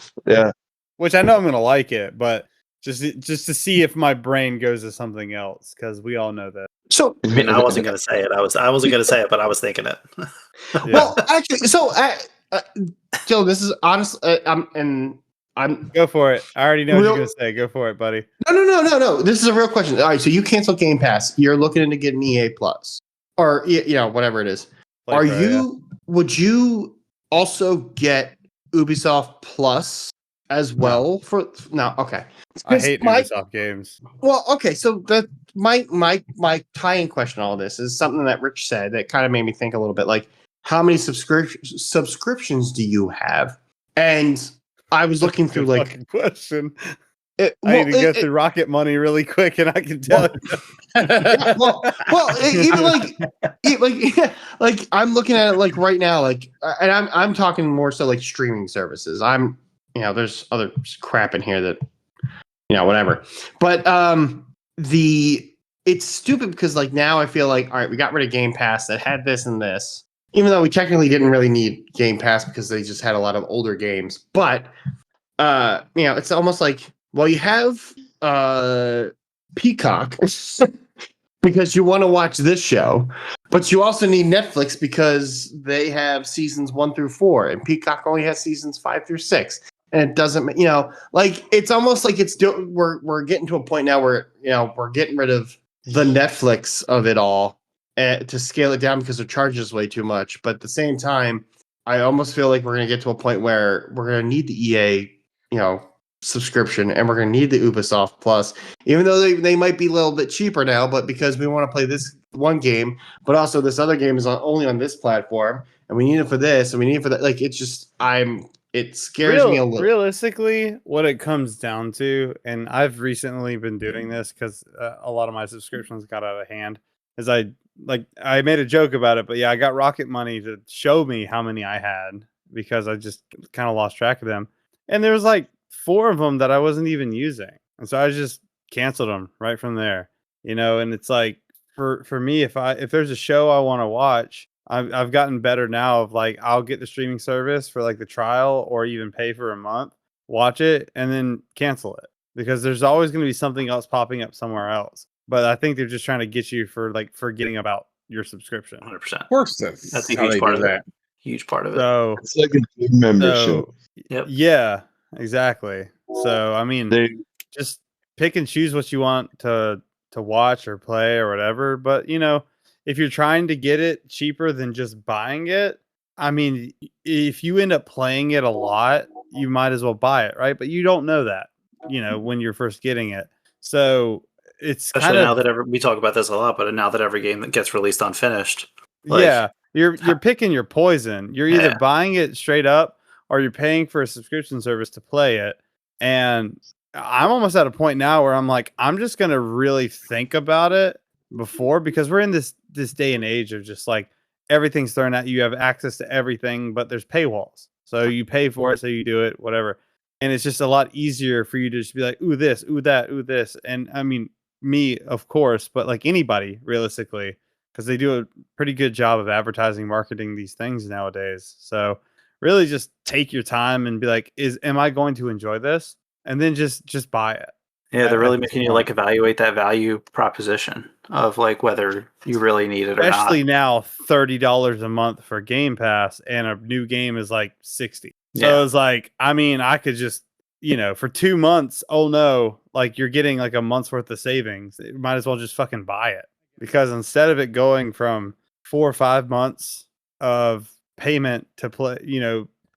Which I know I'm gonna like it, but just to see if my brain goes to something else, because we all know that. So I mean, I wasn't gonna say it. I wasn't gonna say it, but I was thinking it. Yeah. well, actually, Joe, this is honest. I'm Go for it. I already know what you're gonna say. Go for it, buddy. No. This is a real question. All right, so you cancel Game Pass. You're looking to get an EA Plus, or whatever it is. Play Pro, yeah. Would you also get Ubisoft Plus as well for no? Okay. I hate Ubisoft games. Well, okay. So my tie-in question to all this is something that Rich said that kind of made me think a little bit. Like, how many subscriptions do you have? And I was looking through like question. I need to get through Rocket Money really quick, and I can tell you. Even like I'm looking at it like right now, like, and I'm talking more so like streaming services. There's other crap in here that, whatever. But it's stupid because like now I feel like, all right, we got rid of Game Pass that had this and this. Even though we technically didn't really need Game Pass because they just had a lot of older games. But, it's almost like, well, you have Peacock because you want to watch this show, but you also need Netflix because they have seasons 1 through 4, and Peacock only has seasons 5 through 6. and it doesn't, like it's almost like we're getting to a point now where we're getting rid of the Netflix of it all to scale it down because it charges way too much. But at the same time, I almost feel like we're going to get to a point where we're going to need the EA, subscription, and we're going to need the Ubisoft Plus, even though they might be a little bit cheaper now, but because we want to play this one game, but also this other game is only on this platform, and we need it for this, and we need it for that. Like, it's just, it scares me a little. Realistically, what it comes down to, and I've recently been doing this because a lot of my subscriptions got out of hand, is I made a joke about it, but yeah, I got Rocket Money to show me how many I had because I just kind of lost track of them. And there was like 4 of them that I wasn't even using. And so I just canceled them right from there, and it's like, for me, if there's a show I want to watch, I've gotten better now of like, I'll get the streaming service for like the trial or even pay for a month, watch it, and then cancel it because there's always going to be something else popping up somewhere else. But I think they're just trying to get you for like forgetting about your subscription. 100%. Of course, That's a huge part of that. Huge part of it. So It's like a gym membership. Yep. Yeah, exactly. So I mean, just pick and choose what you want to watch or play or whatever. But if you're trying to get it cheaper than just buying it, I mean, if you end up playing it a lot, you might as well buy it, right? But you don't know that, when you're first getting it. So it's especially now that we talk about this a lot, but now that every game that gets released unfinished, you're picking your poison. You're either buying it straight up or you're paying for a subscription service to play it. And I'm almost at a point now where I'm like, I'm just gonna really think about it before, because we're in this day and age of just like everything's thrown at you. You have access to everything, but there's paywalls, so you pay for it, so you do it, whatever. And it's just a lot easier for you to just be like, ooh this, ooh that, ooh this. And I mean, me, of course, but like anybody, realistically, because they do a pretty good job of advertising, marketing these things nowadays. So really just take your time and be like, am I going to enjoy this? And then just buy it. Yeah, they're really making you like evaluate that value proposition of like whether you really need it or not. Especially now, $30 a month for Game Pass, and a new game is like $60. So it's like, I mean, I could just, for 2 months, oh no, like you're getting like a month's worth of savings. You might as well just fucking buy it, because instead of it going from 4 or 5 months of payment to play,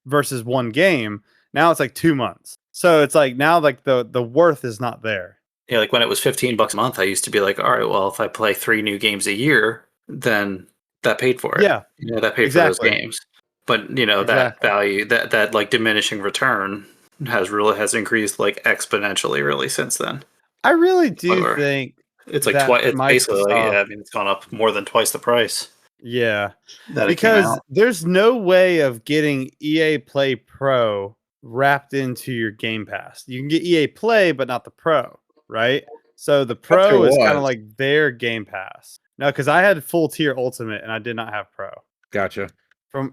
versus one game, now it's like 2 months. So it's like now like the worth is not there. Yeah, like when it was $15 a month, I used to be like, all right, well, if I play 3 new games a year, then that paid for it. Yeah, that paid for those games. But that value, that like diminishing return has increased like exponentially really since then. I really do think it's like twice. It's basically it's gone up more than twice the price. Yeah, because there's no way of getting EA Play Pro wrapped into your Game Pass. You can get EA Play, but not the Pro, right? So the Pro is kind of like their Game Pass. No, because I had full tier Ultimate and I did not have Pro. Gotcha.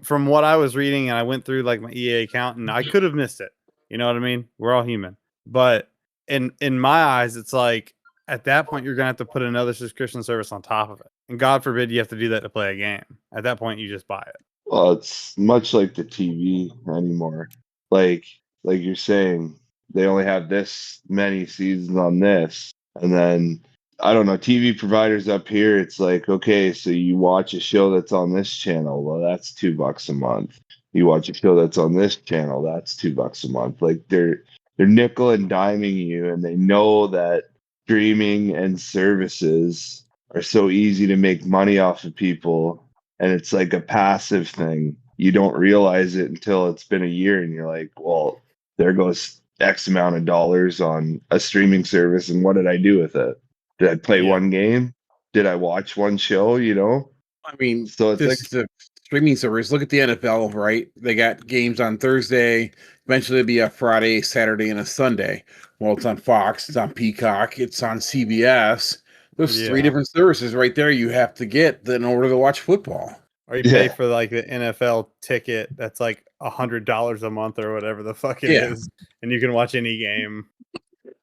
From what I was reading, and I went through like my EA account, and I could have missed it. You know what I mean? We're all human. But in my eyes, it's like at that point you're gonna have to put another subscription service on top of it. And God forbid you have to do that to play a game. At that point, you just buy it. Well, it's much like the TV anymore. Like you're saying, they only have this many seasons on this, and then I don't know, TV providers up here, it's like, okay, so you watch a show that's on this channel, well, that's $2 a month. You watch a show that's on this channel, that's $2 a month. Like they're nickel and diming you, and they know that streaming and services are so easy to make money off of people, and it's like a passive thing. You don't realize it until it's been a year, and you're like, well, there goes X amount of dollars on a streaming service, and what did I do with it? Did I play one game? Did I watch one show? I mean, so it's like the streaming service. Look at the NFL, right? They got games on Thursday. Eventually, it'll be a Friday, Saturday, and a Sunday. Well, it's on Fox, it's on Peacock, it's on CBS. There's 3 different services right there you have to get in order to watch football. Or you pay for like the NFL ticket that's like $100 a month or whatever the fuck it is, and you can watch any game.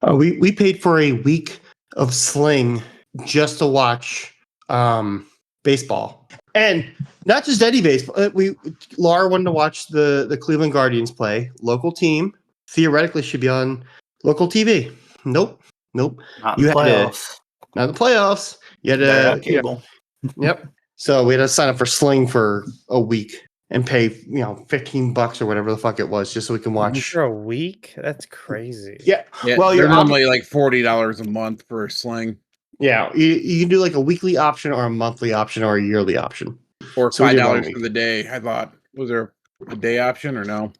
Oh, we paid for a week of Sling just to watch baseball, and not just any baseball. Laura wanted to watch the Cleveland Guardians play, local team, theoretically should be on local TV. Nope. Not You in the had to, playoffs. not the playoffs. You had Gotta to, have cable. yep. So we had to sign up for Sling for a week and pay, $15 or whatever the fuck it was, just so we can watch. For a week? That's crazy. Yeah. Yeah, Well, they're you're normally like $40 a month for a sling, Yeah, you can do like a weekly option or a monthly option or a yearly option. or So we did 1 $5 week. for the day. I thought, was there a day option or no?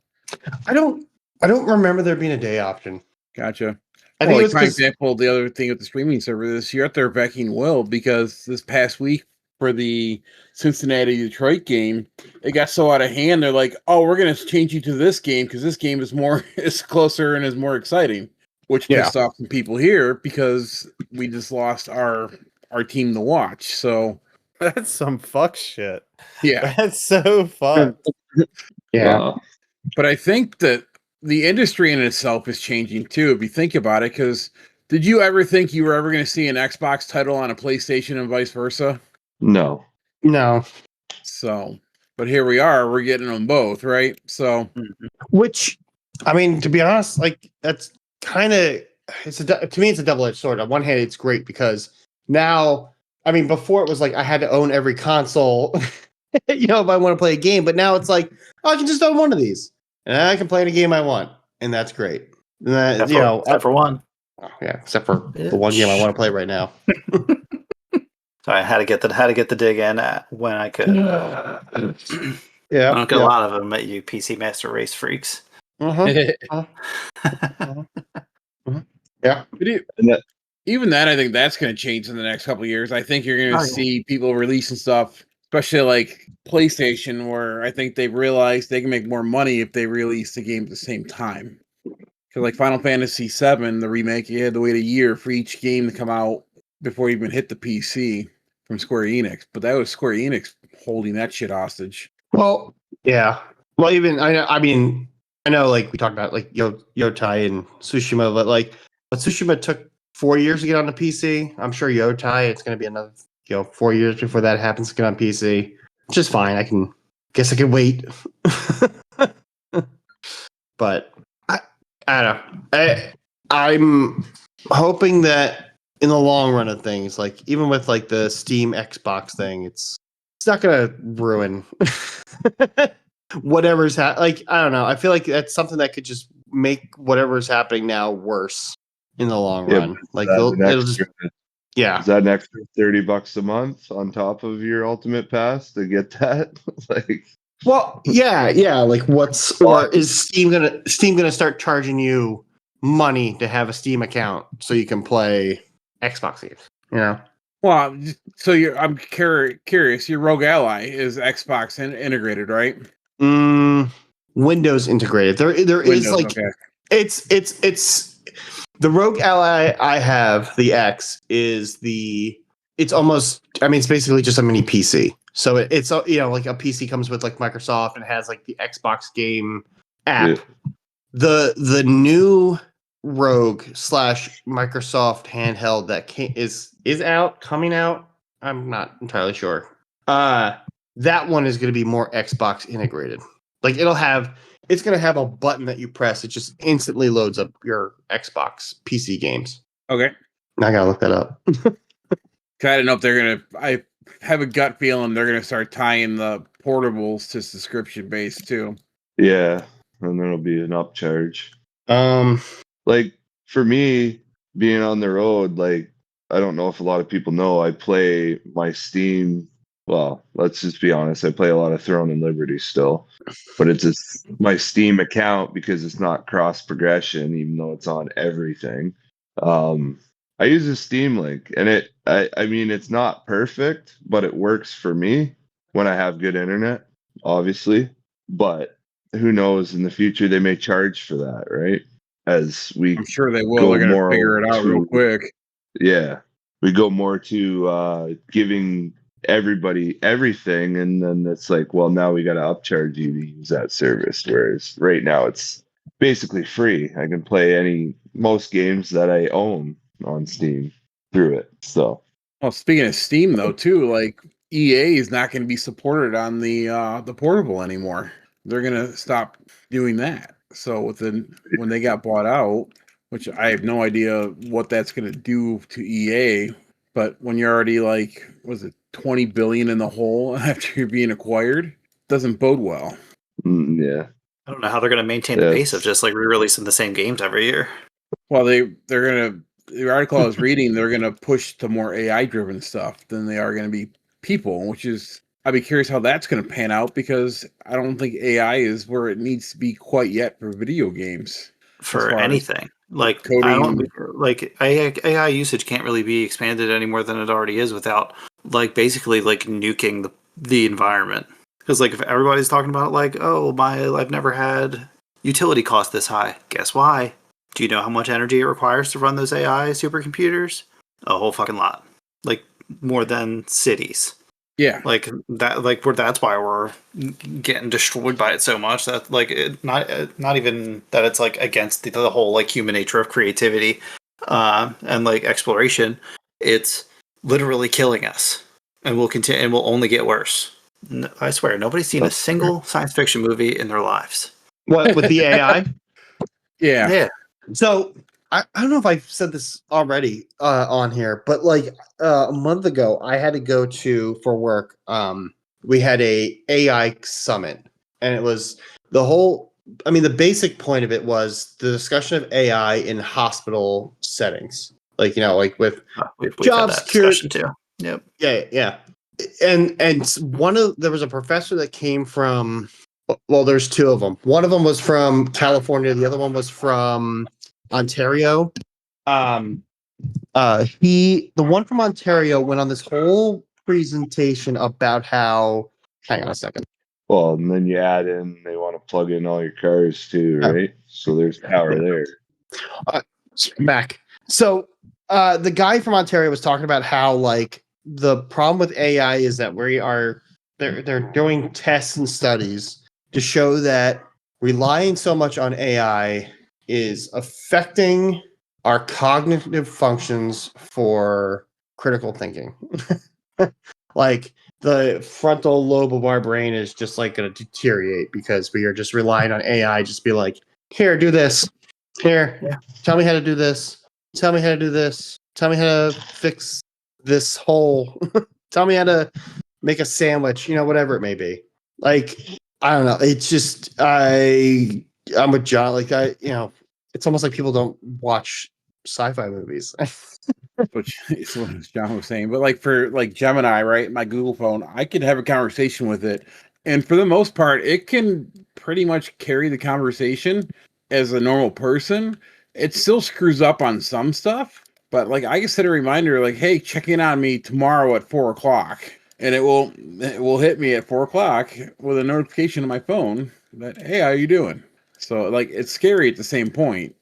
I don't remember there being a day option. Gotcha. I Well, think it like was for 'cause- example, the other thing with the streaming service, you're out there backing Will because this past week for the Cincinnati Detroit game, it got so out of hand. They're like, "Oh, we're going to change you to this game because this game is more is closer and is more exciting," which pissed off some people here because we just lost our team to watch. So That's some fuck shit. yeah, That's so fucked. yeah. Wow. but I think that the industry in itself is changing too. If you think about it, because did you ever think you were ever going to see an Xbox title on a PlayStation and vice versa? No. No. So, but here we are, we're getting them both, right? So, Which, I mean, to be honest, like that's kind of to me it's a double-edged sword. On one hand, it's great because now, I mean, before it was like I had to own every console, if I want to play a game. But now it's like, I can just own one of these, and I can play any game I want, and that's great. And that, Except for one. except for the one game I want to play right now. So I had to get the dig in when I could. Yeah, I don't get a lot of them at you PC Master Race freaks. Uh-huh. Yeah. But even that, I think that's going to change in the next couple of years. I think you're going to see people releasing stuff, especially like PlayStation, where I think they've realized they can make more money if they release the game at the same time. Because like Final Fantasy VII, the remake, you had to wait a year for each game to come out before you even hit the PC from Square Enix. But that was Square Enix holding that shit hostage. Well, yeah. Well, even I know, like we talked about, like Yotai and Tsushima, but Tsushima took 4 years to get on the PC. I'm sure Yotai, it's going to be another 4 years before that happens to get on PC, which is fine. I guess I can wait. But I don't know. I'm hoping that in the long run of things, like even with like the Steam Xbox thing, it's not going to ruin whatever's like, I don't know. I feel like that's something that could just make whatever's happening now worse in the long run. Like it'll just, Is that an extra $30 a month on top of your Ultimate Pass to get that? Like, well, yeah. Like is Steam gonna start charging you money to have a Steam account so you can play Xbox games? Well, so I'm curious. Your Rogue Ally is Xbox integrated, right? Windows integrated. There Windows, is like okay. it's the Rogue Ally I have, the X, it's almost, I mean, it's basically just a mini PC. So it's like a PC comes with like Microsoft and has like the Xbox game app. Yeah. The new Rogue / Microsoft handheld that is coming out. I'm not entirely sure. That one is going to be more Xbox integrated. Like it's going to have a button that you press. It just instantly loads up your Xbox PC games. Okay. I got to look that up. I don't know if they're going to, I have a gut feeling they're going to start tying the portables to subscription based too. yeah, and then it'll be an upcharge. Like for me, being on the road, like, I don't know if a lot of people know, I play my Steam. Well, let's just be honest. I play a lot of Throne and Liberty still, but it's just my Steam account because it's not cross progression, even though it's on everything. I use a Steam Link, and I mean, it's not perfect, but it works for me when I have good internet, obviously. But who knows? In the future, they may charge for that, right? As we, I'm sure they will. They're going to figure it out real quick. Yeah, we go more to giving everybody everything, and then it's like, well, now we got to upcharge you to use that service. Whereas right now, it's basically free. I can play most games that I own on Steam through it. So, well, speaking of Steam though, too, like EA is not going to be supported on the portable anymore. They're going to stop doing that. So when they got bought out, which I have no idea what that's going to do to EA, but when you're already like, was it 20 billion in the hole after you're being acquired, doesn't bode well. Yeah. I don't know how they're going to maintain the pace of just like re-releasing the same games every year. Well, they're going to, the article I was reading, they're going to push to more AI driven stuff than they are going to be people, which is, I'd be curious how that's going to pan out because I don't think AI is where it needs to be quite yet for video games. For anything. Like coding. I don't like AI usage can't really be expanded any more than it already is without like basically like nuking the environment. Because like if everybody's talking about like, oh I've never had utility cost this high. Guess why? Do you know how much energy it requires to run those AI supercomputers? A whole fucking lot. Like more than cities. Yeah. Like that. Like that's why we're getting destroyed by it so much. That like not even that it's like against the whole like human nature of creativity and like exploration. It's literally killing us, and will continue, and will only get worse. I swear, nobody's seen a single science fiction movie in their lives. What with the AI? Yeah. So I don't know if I've said this already on here, but like a month ago, I had to go for work. We had a AI summit, and it was the basic point of it was the discussion of AI in hospital settings, like like with We've job had that security discussion too. Yep. Yeah. And there was a professor that came from. Well, there's two of them. One of them was from California. The other one was from Ontario. The one from Ontario went on this whole presentation about how. Hang on a second. Well, and then you add in they want to plug in all your cars too, right? So there's power there. Back. So the guy from Ontario was talking about how like the problem with AI is that they're doing tests and studies to show that relying so much on AI is affecting our cognitive functions for critical thinking. Like the frontal lobe of our brain is just like going to deteriorate because we are just relying on AI. Just be like, here, do this. Here, tell me how to do this. Tell me how to do this. Tell me how to fix this hole. Tell me how to make a sandwich, whatever it may be. Like, I don't know. It's just I'm with John. Like it's almost like people don't watch sci-fi movies. Which is what John was saying. But like for like Gemini, right? My Google phone, I could have a conversation with it. And for the most part, it can pretty much carry the conversation as a normal person. It still screws up on some stuff. But like I can set a reminder like, hey, check in on me tomorrow at 4:00. And it will hit me at 4:00 with a notification on my phone that, hey, how you doing? So like it's scary at the same point.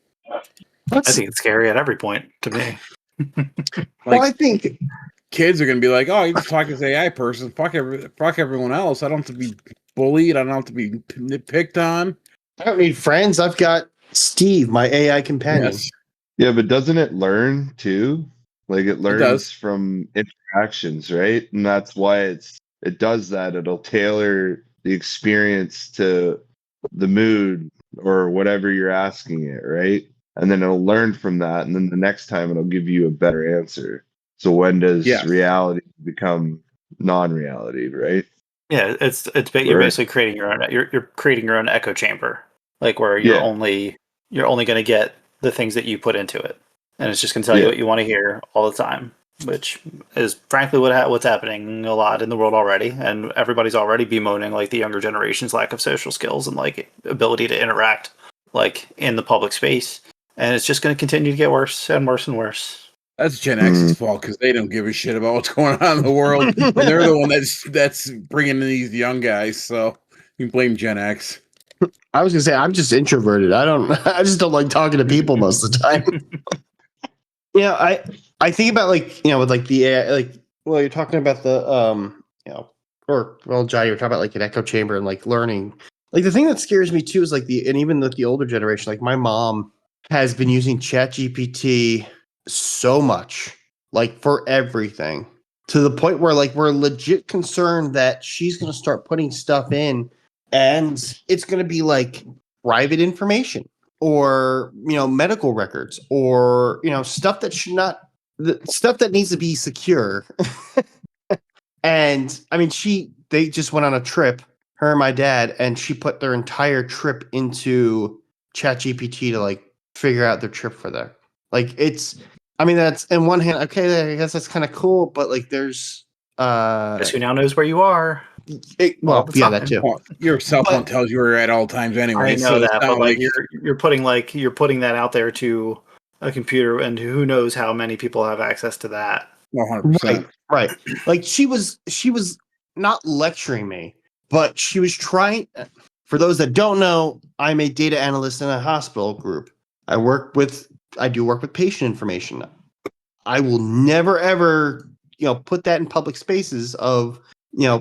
I think it's scary at every point to me. Well, I think kids are gonna be like, oh, you just talk to this AI person, fuck everyone else. I don't have to be bullied, I don't have to be picked on. I don't need friends. I've got Steve, my AI companion. Yes. Yeah, but doesn't it learn too? Like it learns from interactions, right? And that's why it does that. It'll tailor the experience to the mood or whatever you're asking it, right? And then it'll learn from that, and then the next time it'll give you a better answer. So when does reality become non-reality, right? Yeah, you're basically creating your own. You're creating your own echo chamber, like where you're only going to get the things that you put into it, and it's just going to tell you what you want to hear all the time, which is frankly what's happening a lot in the world already, and everybody's already bemoaning like the younger generation's lack of social skills and like ability to interact like in the public space, and it's just going to continue to get worse and worse and worse. That's Gen X's fault because they don't give a shit about what's going on in the world, and they're the one that's bringing in these young guys. So you can blame Gen X. I was gonna say I'm just introverted. I just don't like talking to people most of the time. I think about like with like the AI, like you're talking about the Johnny, you're talking about like an echo chamber and like learning. Like the thing that scares me too is like and even with the older generation, like my mom has been using ChatGPT so much, like for everything, to the point where like we're legit concerned that she's gonna start putting stuff in and it's gonna be like private information or medical records or stuff that should not the stuff that needs to be secure. And I mean, they just went on a trip, her and my dad, and she put their entire trip into ChatGPT to like figure out their trip for there. Like I mean, that's in one hand, okay, I guess that's kind of cool, but like there's Guess who now knows where you are? well, the yeah, that time. too. Well, your cell phone But- tells you where you're at all times anyway. I know so it's that, not but you're putting that out there to a computer, and who knows how many people have access to that. 100%. Right. Like she was not lecturing me, but she was trying. For those that don't know, I'm a data analyst in a hospital group. I do work with patient information. I will never ever, put that in public spaces of,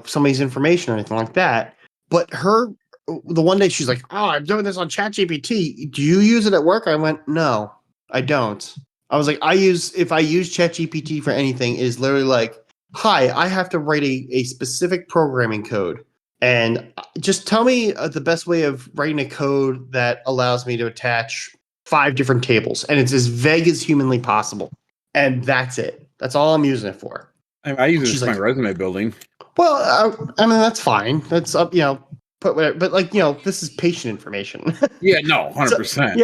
somebody's information or anything like that. But the one day she's like, "Oh, I'm doing this on ChatGPT. Do you use it at work?" I went, "No, I don't." I was like, if I use ChatGPT for anything, it is literally like, "Hi, I have to write a specific programming code. And just tell me the best way of writing a code that allows me to attach 5 different tables. And it's as vague as humanly possible. And that's it. That's all I'm using it for." I use it She's as my like- resume building. Well, I mean, that's fine. That's up, put whatever. But like, this is patient information. Yeah, no, 100%.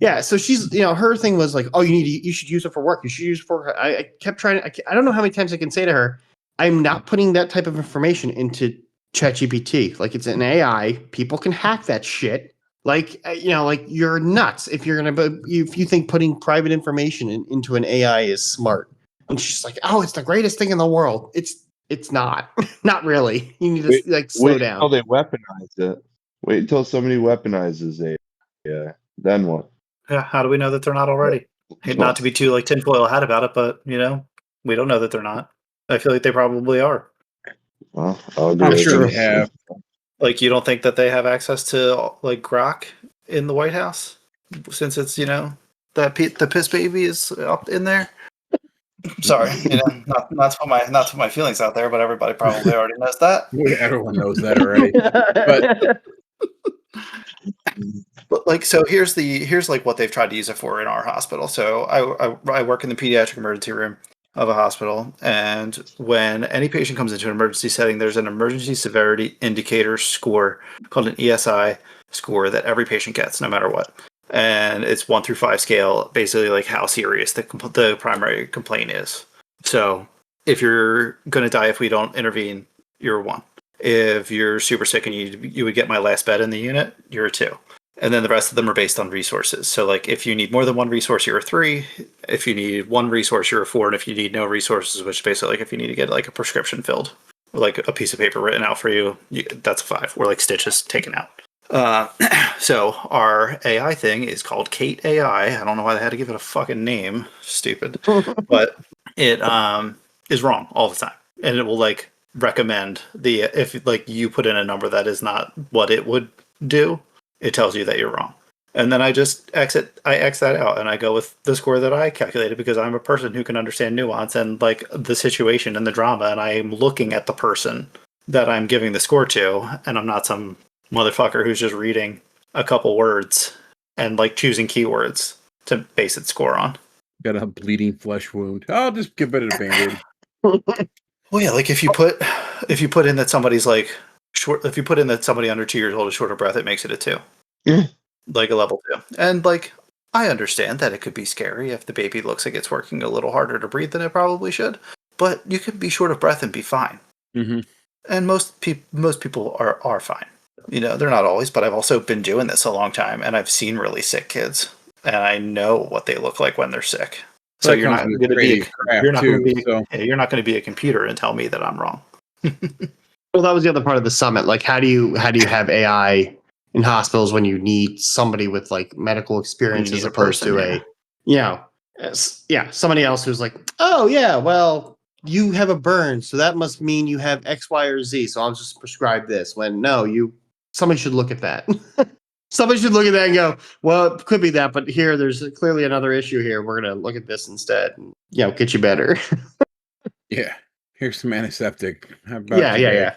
Yeah. So she's, her thing was like, "Oh, you should use it for work. You should use it for." I kept trying. I don't know how many times I can say to her, "I'm not putting that type of information into ChatGPT. Like, it's an AI. People can hack that shit. Like, like you're nuts if if you think putting private information into an AI is smart." And she's like, "Oh, it's the greatest thing in the world." It's not. Not really. You need to slow Wait down. until they weaponize it. Wait until somebody weaponizes it. Yeah. Then what? Yeah, how do we know that they're not already? Not to be too like tinfoil hat about it, but we don't know that they're not. I feel like they probably are. Well, I'm sure they have. Like, you don't think that they have access to like Grok in the White House, since it's the piss baby is up in there. Sorry, not to put my feelings out there, but everybody probably already knows that. Everyone knows that already. But like, so here's like what they've tried to use it for in our hospital. So I work in the pediatric emergency room of a hospital, and when any patient comes into an emergency setting, there's an emergency severity indicator score called an ESI score that every patient gets, no matter what. And it's 1 through 5 scale, basically like how serious the primary complaint is. So if you're going to die if we don't intervene, you're a 1. If you're super sick and you would get my last bed in the unit, you're a 2. And then the rest of them are based on resources. So like if you need more than one resource, you're a 3. If you need one resource, you're a 4. And if you need no resources, which is basically like if you need to get like a prescription filled, or like a piece of paper written out for you, that's a 5. Or like stitches taken out. So our AI thing is called Kate AI. I don't know why they had to give it a fucking name. Stupid. But it is wrong all the time. And it will like recommend if like you put in a number that is not what it would do, it tells you that you're wrong. And then I just X that out and I go with the score that I calculated, because I'm a person who can understand nuance and like the situation and the drama, and I am looking at the person that I'm giving the score to, and I'm not some motherfucker who's just reading a couple words and like choosing keywords to base its score on. Got a bleeding flesh wound. I'll just give it a band-aid. Well, yeah, like if you put in that somebody's like short, if you put in that somebody under 2 years old is short of breath, it makes it a 2. Yeah. Like a level 2. And like, I understand that it could be scary if the baby looks like it's working a little harder to breathe than it probably should, but you can be short of breath and be fine. Mm-hmm. And most people are fine. They're not always, but I've also been doing this a long time, and I've seen really sick kids, and I know what they look like when they're sick. So you're not going to be a computer and tell me that I'm wrong. Well, that was the other part of the summit. Like, how do you have AI in hospitals when you need somebody with like medical experience as opposed to somebody else who's like, "Oh yeah, well, you have a burn, so that must mean you have X, Y, or Z. So I'll just prescribe this." When no, somebody should look at that. Somebody should look at that and go, "Well, it could be that, but there's clearly another issue here. We're gonna look at this instead, and get you better." Yeah. Here's some antiseptic. How about Yeah.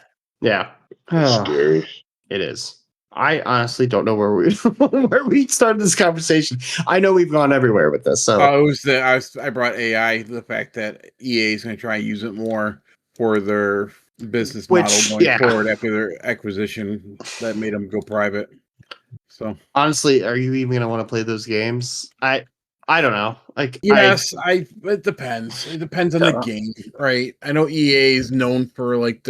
Scary. Oh, it is. I honestly don't know where we where we started this conversation. I know we've gone everywhere with this. So I brought AI, the fact that EA is going to try and use it more for their business model going forward after their acquisition that made them go private. So honestly, are you even going to want to play those games? I don't know. Like yes, it depends. It depends on the game, right? I know EA is known for like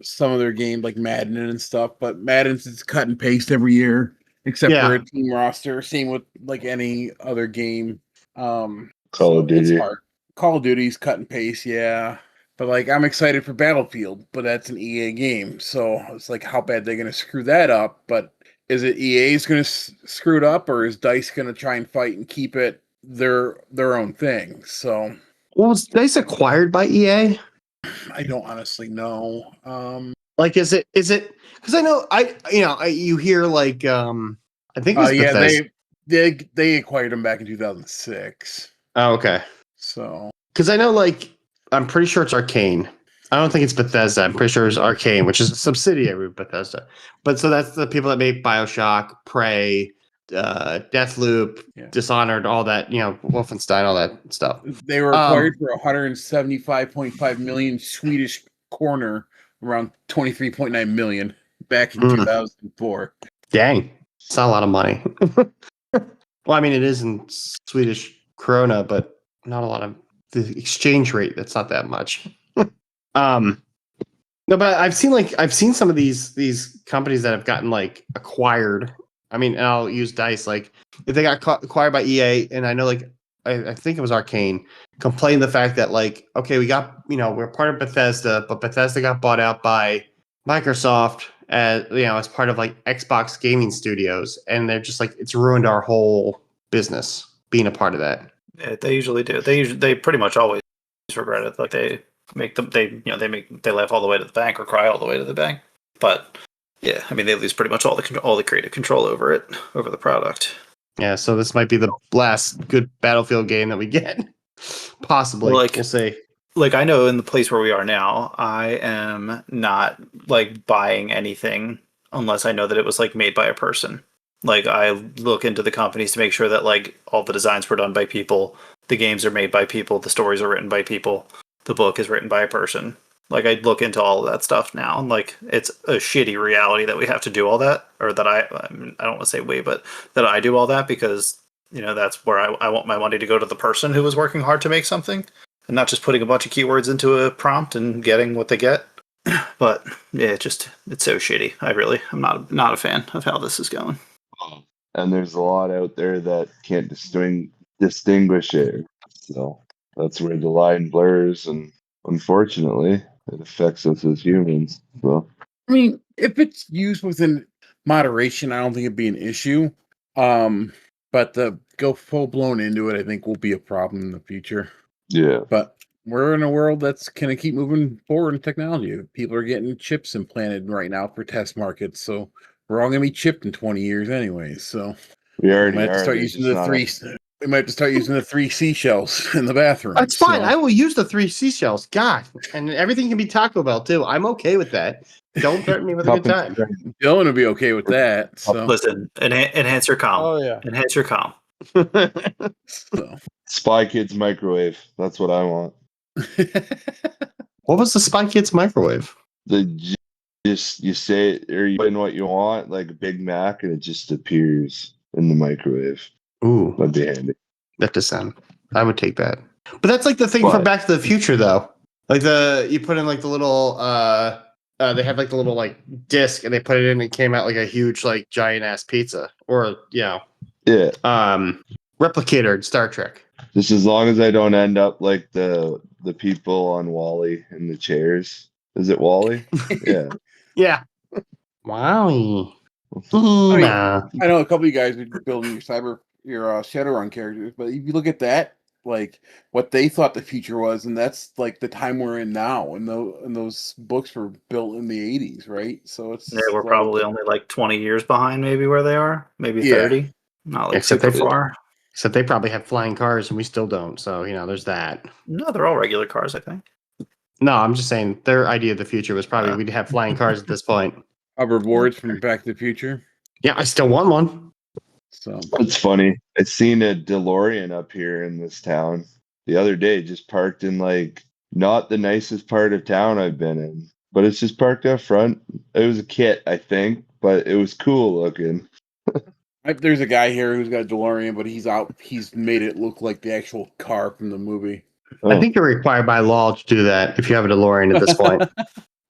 some of their games like Madden and stuff, but Madden's it's cut and paste every year, except for a team roster. Same with like any other game. Call So of Duty. it's hard. Call of Duty's cut and paste, yeah. But like I'm excited for Battlefield, but that's an EA game, so it's like how bad they're gonna screw that up. But is it EA's gonna screw it up, or is DICE gonna try and fight and keep it their own thing? So, well, was DICE acquired by EA? I don't honestly know. Like, is it? Because I know you hear like I think it's Bethesda. they acquired them back in 2006. Oh, okay. So, because I know like I'm pretty sure it's Arcane. I don't think it's Bethesda. I'm pretty sure it's Arcane, which is a subsidiary of Bethesda. But so that's the people that make BioShock, Prey, Deathloop, Dishonored, all that, Wolfenstein, all that stuff. They were acquired for 175.5 million Swedish kroner, around 23.9 million back in 2004. Dang. It's not a lot of money. Well, I mean, it is in Swedish krona, but not a lot of the exchange rate. That's not that much. No, but I've seen some of these companies that have gotten like acquired. I mean, and I'll use DICE. Like if they got acquired by EA, and I know like I think it was Arcane, complained the fact that like, okay, we got, we're part of Bethesda, but Bethesda got bought out by Microsoft as part of like Xbox gaming studios, and they're just like, it's ruined our whole business being a part of that. Yeah, they usually do. They pretty much always regret it. Like they laugh all the way to the bank or cry all the way to the bank. But yeah, I mean they lose pretty much all the creative control over the product. Yeah, so this might be the last good Battlefield game that we get. Possibly, we'll see. Like I know in the place where we are now, I am not like buying anything unless I know that it was like made by a person. Like I look into the companies to make sure that like all the designs were done by people, the games are made by people, the stories are written by people, the book is written by a person. Like I look into all of that stuff now, and like it's a shitty reality that we have to do all that, or that I don't want to say we, but that I do all that because that's where I want my money to go to the person who was working hard to make something, and not just putting a bunch of keywords into a prompt and getting what they get. But yeah, it's so shitty. I'm not a fan of how this is going. And there's a lot out there that can't distinguish it. So that's where the line blurs, and unfortunately, it affects us as humans. So I mean, if it's used within moderation, I don't think it'd be an issue. But to go full blown into it, I think will be a problem in the future. Yeah. But we're in a world that's going to keep moving forward in technology. People are getting chips implanted right now for test markets, so we're all going to be chipped in 20 years anyway. So we already might have to start using the three. We might have to start using the 3 seashells in the bathroom. That's fine. I will use the 3 seashells. God, and everything can be Taco Bell too. I'm okay with that. Don't threaten me with a good time. Dylan would be okay with that. So listen, enhance your calm. Oh yeah, enhance your calm. Spy Kids microwave. That's what I want. What was the Spy Kids microwave? You say it, or you put in what you want, like a Big Mac, and it just appears in the microwave. Ooh, that'd be handy. That does sound. I would take that. But that's like the thing from Back to the Future, though. Like you put in like the little they had like the little like disc, and they put it in, and it came out like a huge like giant ass pizza, or replicator in Star Trek. Just as long as I don't end up like the people on Wally in the chairs. Is it Wally? Yeah. Yeah. Wally. I know a couple of you guys are building your Shadowrun characters, but if you look at that, like what they thought the future was, and that's like the time we're in now, and those books were built in the 80s, right? So it's we're probably only like 20 years behind, maybe where they are, maybe 30. Not like super far. Except they probably have flying cars, and we still don't. So there's that. No, they're all regular cars, I think. No, I'm just saying their idea of the future was probably we'd have flying cars at this point. Hoverboards from Back to the Future. Yeah, I still want one. So It's funny. I seen a DeLorean up here in this town the other day, just parked in like not the nicest part of town I've been in, but it's just parked up front. It was a kit, I think, but it was cool looking. there's a guy here who's got a DeLorean, but he's out. He's made it look like the actual car from the movie. I Oh, think you're required by law to do that if you have a DeLorean at this point.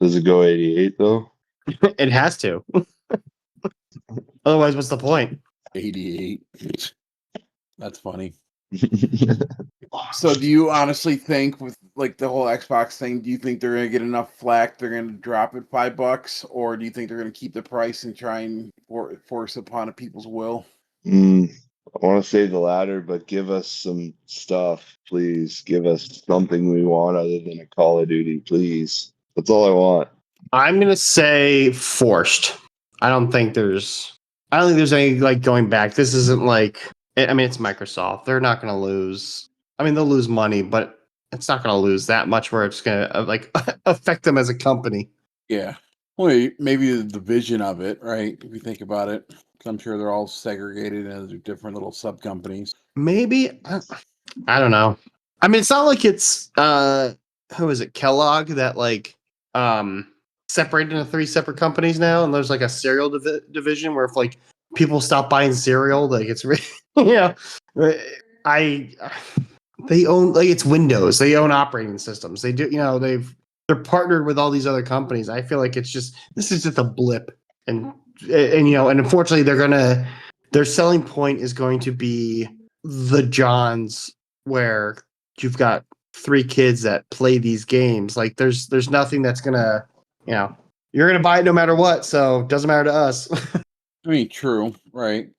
does it go 88 though? It has to. Otherwise, what's the point? 88. That's funny. So do you honestly think with like the whole Xbox thing, do you think they're gonna get enough flack, they're gonna drop it $5, or do you think they're gonna keep the price and try and force upon people's will? I want to say the latter, but give us some stuff, please. Give us something we want other than a Call of Duty, please. That's all I want. I'm gonna say forced. I don't think there's any like going back. This isn't like I mean it's Microsoft. They're not gonna lose. I mean they'll lose money, but it's not gonna lose that much where it's gonna like affect them as a company. Yeah. Well, maybe the vision of it, right? If you think about it, 'cause I'm sure they're all segregated into different little sub companies. Maybe I don't know. I mean it's not like it's who is it, Kellogg that like separated into 3 separate companies now, and there's like a cereal division where if like people stop buying cereal, like it's really I they own like it's Windows, they own operating systems, they do they're partnered with all these other companies. I feel like this is just a blip, and and unfortunately their selling point is going to be the Johns where you've got 3 kids that play these games. Like there's nothing that's gonna you're gonna buy it no matter what, so it doesn't matter to us. I mean, true, right?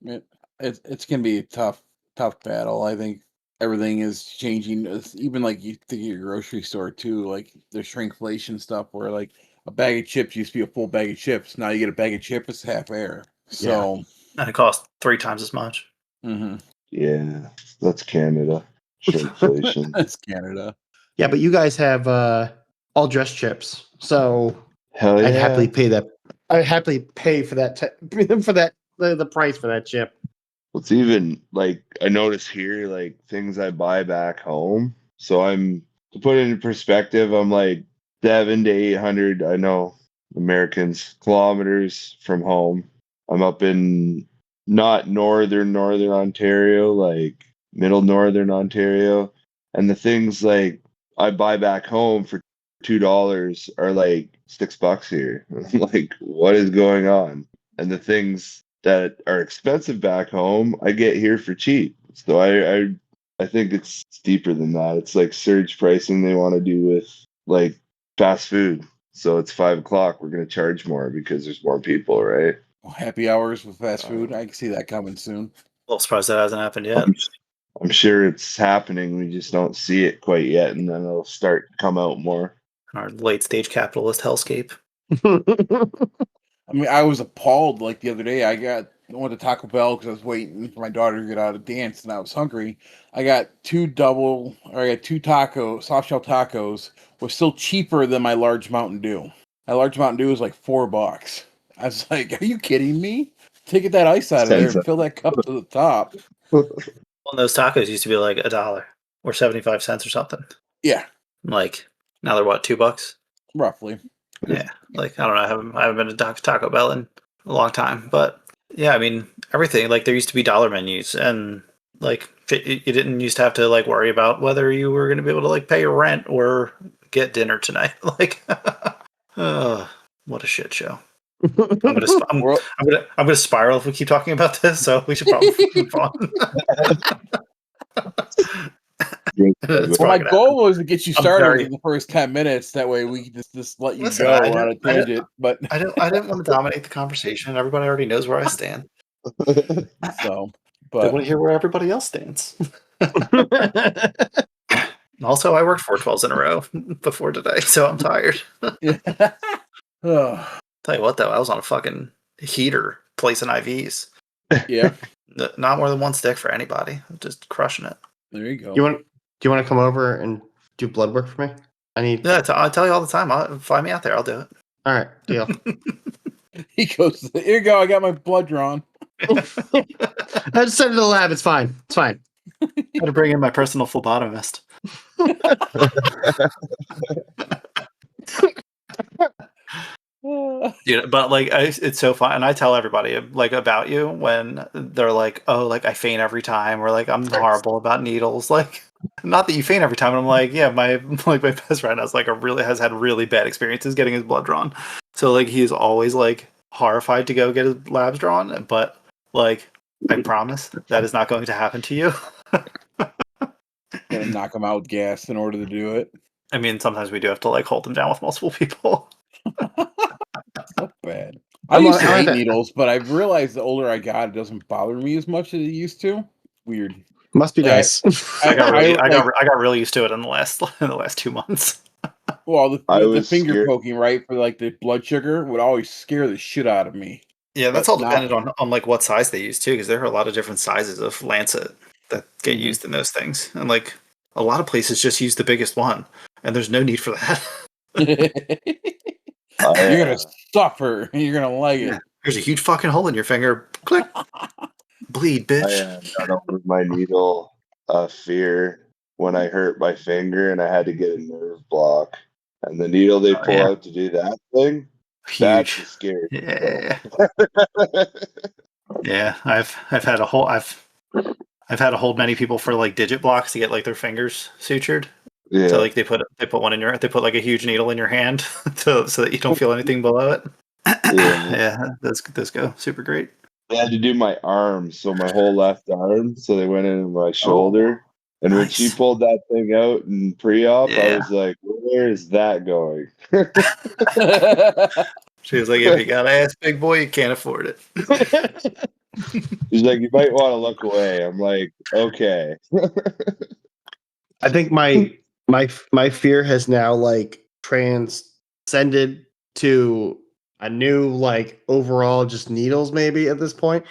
It's gonna be a tough battle. I think everything is changing. Even like you think of your grocery store too, like the shrinkflation stuff, where like a bag of chips used to be a full bag of chips. Now you get a bag of chips, it's half air. So And it costs 3 times as much. Yeah, that's Canada. Shrinkflation. That's Canada. Yeah, but you guys have all dress chips, so Hell I'd yeah. happily pay that. I'd happily pay for that for that the price for that chip. It's even like I notice here, like things I buy back home. So to put it in perspective, I'm like 700 to 800. I know Americans kilometers from home. I'm up in not northern Ontario, like middle northern Ontario, and the things like I buy back home for $2 are like $6 here. Like, what is going on? And the things that are expensive back home, I get here for cheap. So I think it's deeper than that. It's like surge pricing they want to do with like fast food. So it's 5 o'clock. We're gonna charge more because there's more people, right? Well, happy hours with fast food. I can see that coming soon. A little surprised that hasn't happened yet. I'm sure it's happening. We just don't see it quite yet, and then it'll start to come out more. Our late stage capitalist hellscape. I mean, I was appalled. Like the other day, I went to Taco Bell because I was waiting for my daughter to get out of dance, and I was hungry. I got two tacos, soft shell tacos, was still cheaper than my large Mountain Dew. My large Mountain Dew was like $4. I was like, "Are you kidding me? Take that ice out of there and fill that cup to the top." Well, those tacos used to be like $1 or 75 cents or something. Yeah, Like now they're what, $2? roughly. Yeah, like I don't know. I haven't been to Taco Bell in a long time, but yeah, I mean everything. Like there used to be dollar menus, and like you didn't used to have to like worry about whether you were going to be able to like pay your rent or get dinner tonight. Like, what a shit show. I'm gonna spiral if we keep talking about this, so we should probably move on. Well, my goal was to get you started in the first 10 minutes. That way we can just let you go on a tangent. But I didn't want to dominate the conversation. Everybody already knows where I stand. So, They want to hear where everybody else stands. Also, I worked 4/12s in a row before today, so I'm tired. Tell you what, though, I was on a fucking heater placing IVs. Yeah. Not more than one stick for anybody. Just crushing it. There you go. Do you want to come over and do blood work for me? Yeah, I tell you all the time. Fly me out there. I'll do it. All right, deal. He goes, "Here you go. I got my blood drawn." I just send it to the lab. It's fine. It's fine. Got to bring in my personal phlebotomist. Dude, but like it's so fun, and I tell everybody like about you when they're like, "Oh, like I faint every time," or like I'm horrible about needles. Like, not that you faint every time. And I'm like, yeah, my best friend has had really bad experiences getting his blood drawn. So like he's always like horrified to go get his labs drawn, but like I promise that is not going to happen to you. Gonna knock him out with gas in order to do it. I mean, sometimes we do have to like hold them down with multiple people. So bad. I used to hate needles, but I've realized the older I got, it doesn't bother me as much as it used to. Weird. Must be nice. I got really used to it in the last 2 months. Well, the finger scared. poking, right, for like the blood sugar would always scare the shit out of me. Yeah, that's all dependent on like what size they use too, because there are a lot of different sizes of lancet that get used in those things, and like a lot of places just use the biggest one, and there's no need for that. You're gonna suffer. You're gonna like it. There's a huge fucking hole in your finger. Click. Bleed, bitch. I got over my needle fear when I hurt my finger and I had to get a nerve block. And the needle they pull out to do that thing, that's scary. Yeah. Yeah, I've had to hold many people for like digit blocks to get like their fingers sutured. Yeah. So like they put like a huge needle in your hand so that you don't feel anything below it. Yeah, those go super great. I had to do my arm, so my whole left arm. So they went in my shoulder. And when she pulled that thing out in pre-op, I was like, where is that going? She was like, if you got ass, big boy, you can't afford it. She's like, you might want to look away. I'm like, okay. I think my fear has now like transcended to a new like overall just needles maybe at this point.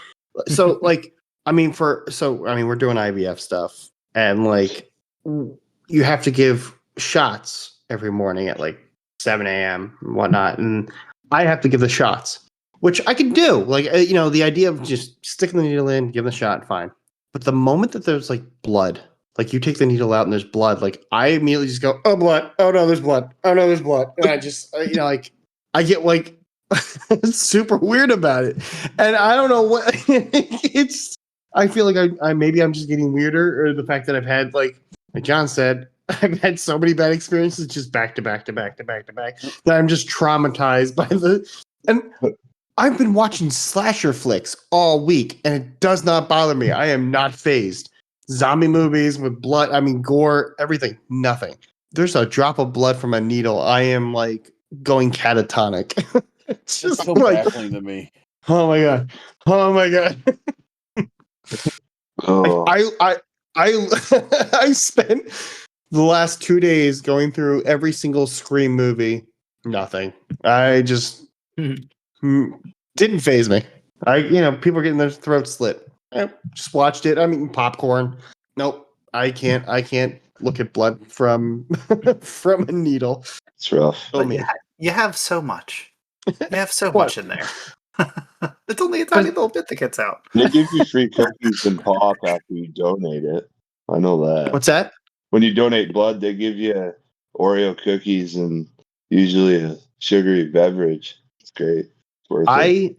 So like we're doing IVF stuff, and like you have to give shots every morning at like 7 a.m. and whatnot, and I have to give the shots, which I can do. Like the idea of just sticking the needle in, giving the shot, fine. But the moment that there's like blood, like you take the needle out and there's blood, like I immediately just go, oh, blood. Oh no, there's blood. Oh no, there's blood. And I just, like I get like super weird about it. And I don't know what I feel like maybe I'm just getting weirder, or the fact that I've had like John said, I've had so many bad experiences just back to back that I'm just traumatized by and I've been watching slasher flicks all week and it does not bother me. I am not phased. Zombie movies with blood, gore, everything, nothing. There's a drop of blood from a needle, I am like going catatonic. It's just so baffling to me. Oh my god. Oh. I spent the last 2 days going through every single Scream movie. Nothing. I just didn't phase me. People are getting their throats slit. I just watched it. I'm eating popcorn. Nope. I can't look at blood from from a needle. It's rough. Oh, you have so much. You have so much in there. It's only a tiny little bit that gets out. They give you free cookies and pop after you donate it. I know that. What's that? When you donate blood, they give you Oreo cookies and usually a sugary beverage. It's great. It's worth it.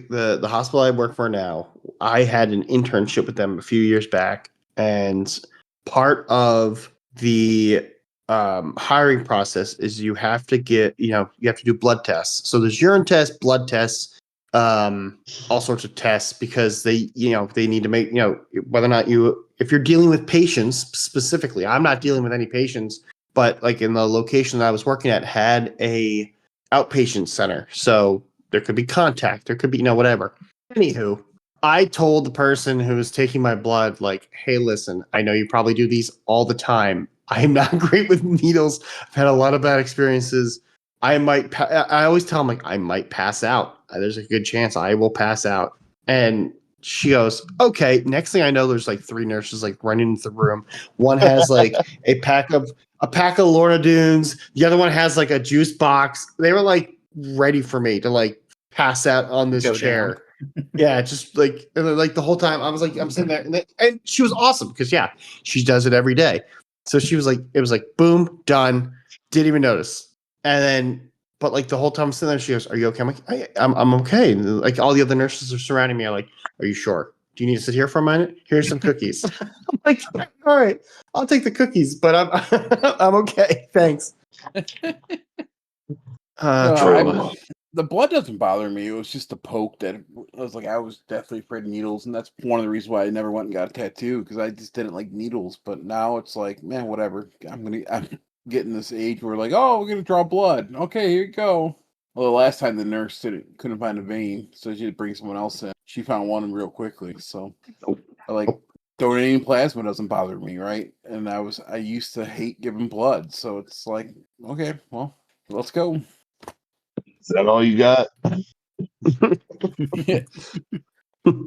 The hospital I work for now, I had an internship with them a few years back, and part of the hiring process is you have to do blood tests. So there's urine tests, blood tests, all sorts of tests, because they need to make, whether or not if you're dealing with patients specifically. I'm not dealing with any patients, but like in the location that I was working at had a outpatient center. So there could be contact, there could be, whatever. Anywho, I told the person who was taking my blood, like, hey, listen, I know you probably do these all the time. I am not great with needles. I've had a lot of bad experiences. I always tell them, like, I might pass out. There's a good chance I will pass out. And she goes, okay. Next thing I know, there's like 3 nurses like running into the room. One has like a pack of a pack of Lorna Doones. The other one has like a juice box. They were like ready for me to like pass out on this Go chair. Yeah, just like and then, like the whole time I was like I'm sitting there and she was awesome because yeah, she does it every day. So she was like it was like boom, done, didn't even notice. And then but like the whole time I'm sitting there, she goes, "Are you okay?" I'm like, I'm okay." And like all the other nurses are surrounding me. Are like, "Are you sure? Do you need to sit here for a minute? Here's some cookies." I'm like, "All right, I'll take the cookies, but I'm I'm okay, thanks." The blood doesn't bother me. It was just the poke that I was like, I was deathly afraid of needles, and that's one of the reasons why I never went and got a tattoo because I just didn't like needles. But now it's like, man, whatever. I'm getting this age where like, oh, we're gonna draw blood. Okay, here you go. Well, the last time the nurse couldn't find a vein, so she had to bring someone else in. She found one real quickly. So, like, donating plasma doesn't bother me, right? And I used to hate giving blood, so it's like, okay, well, let's go. Is that all you got?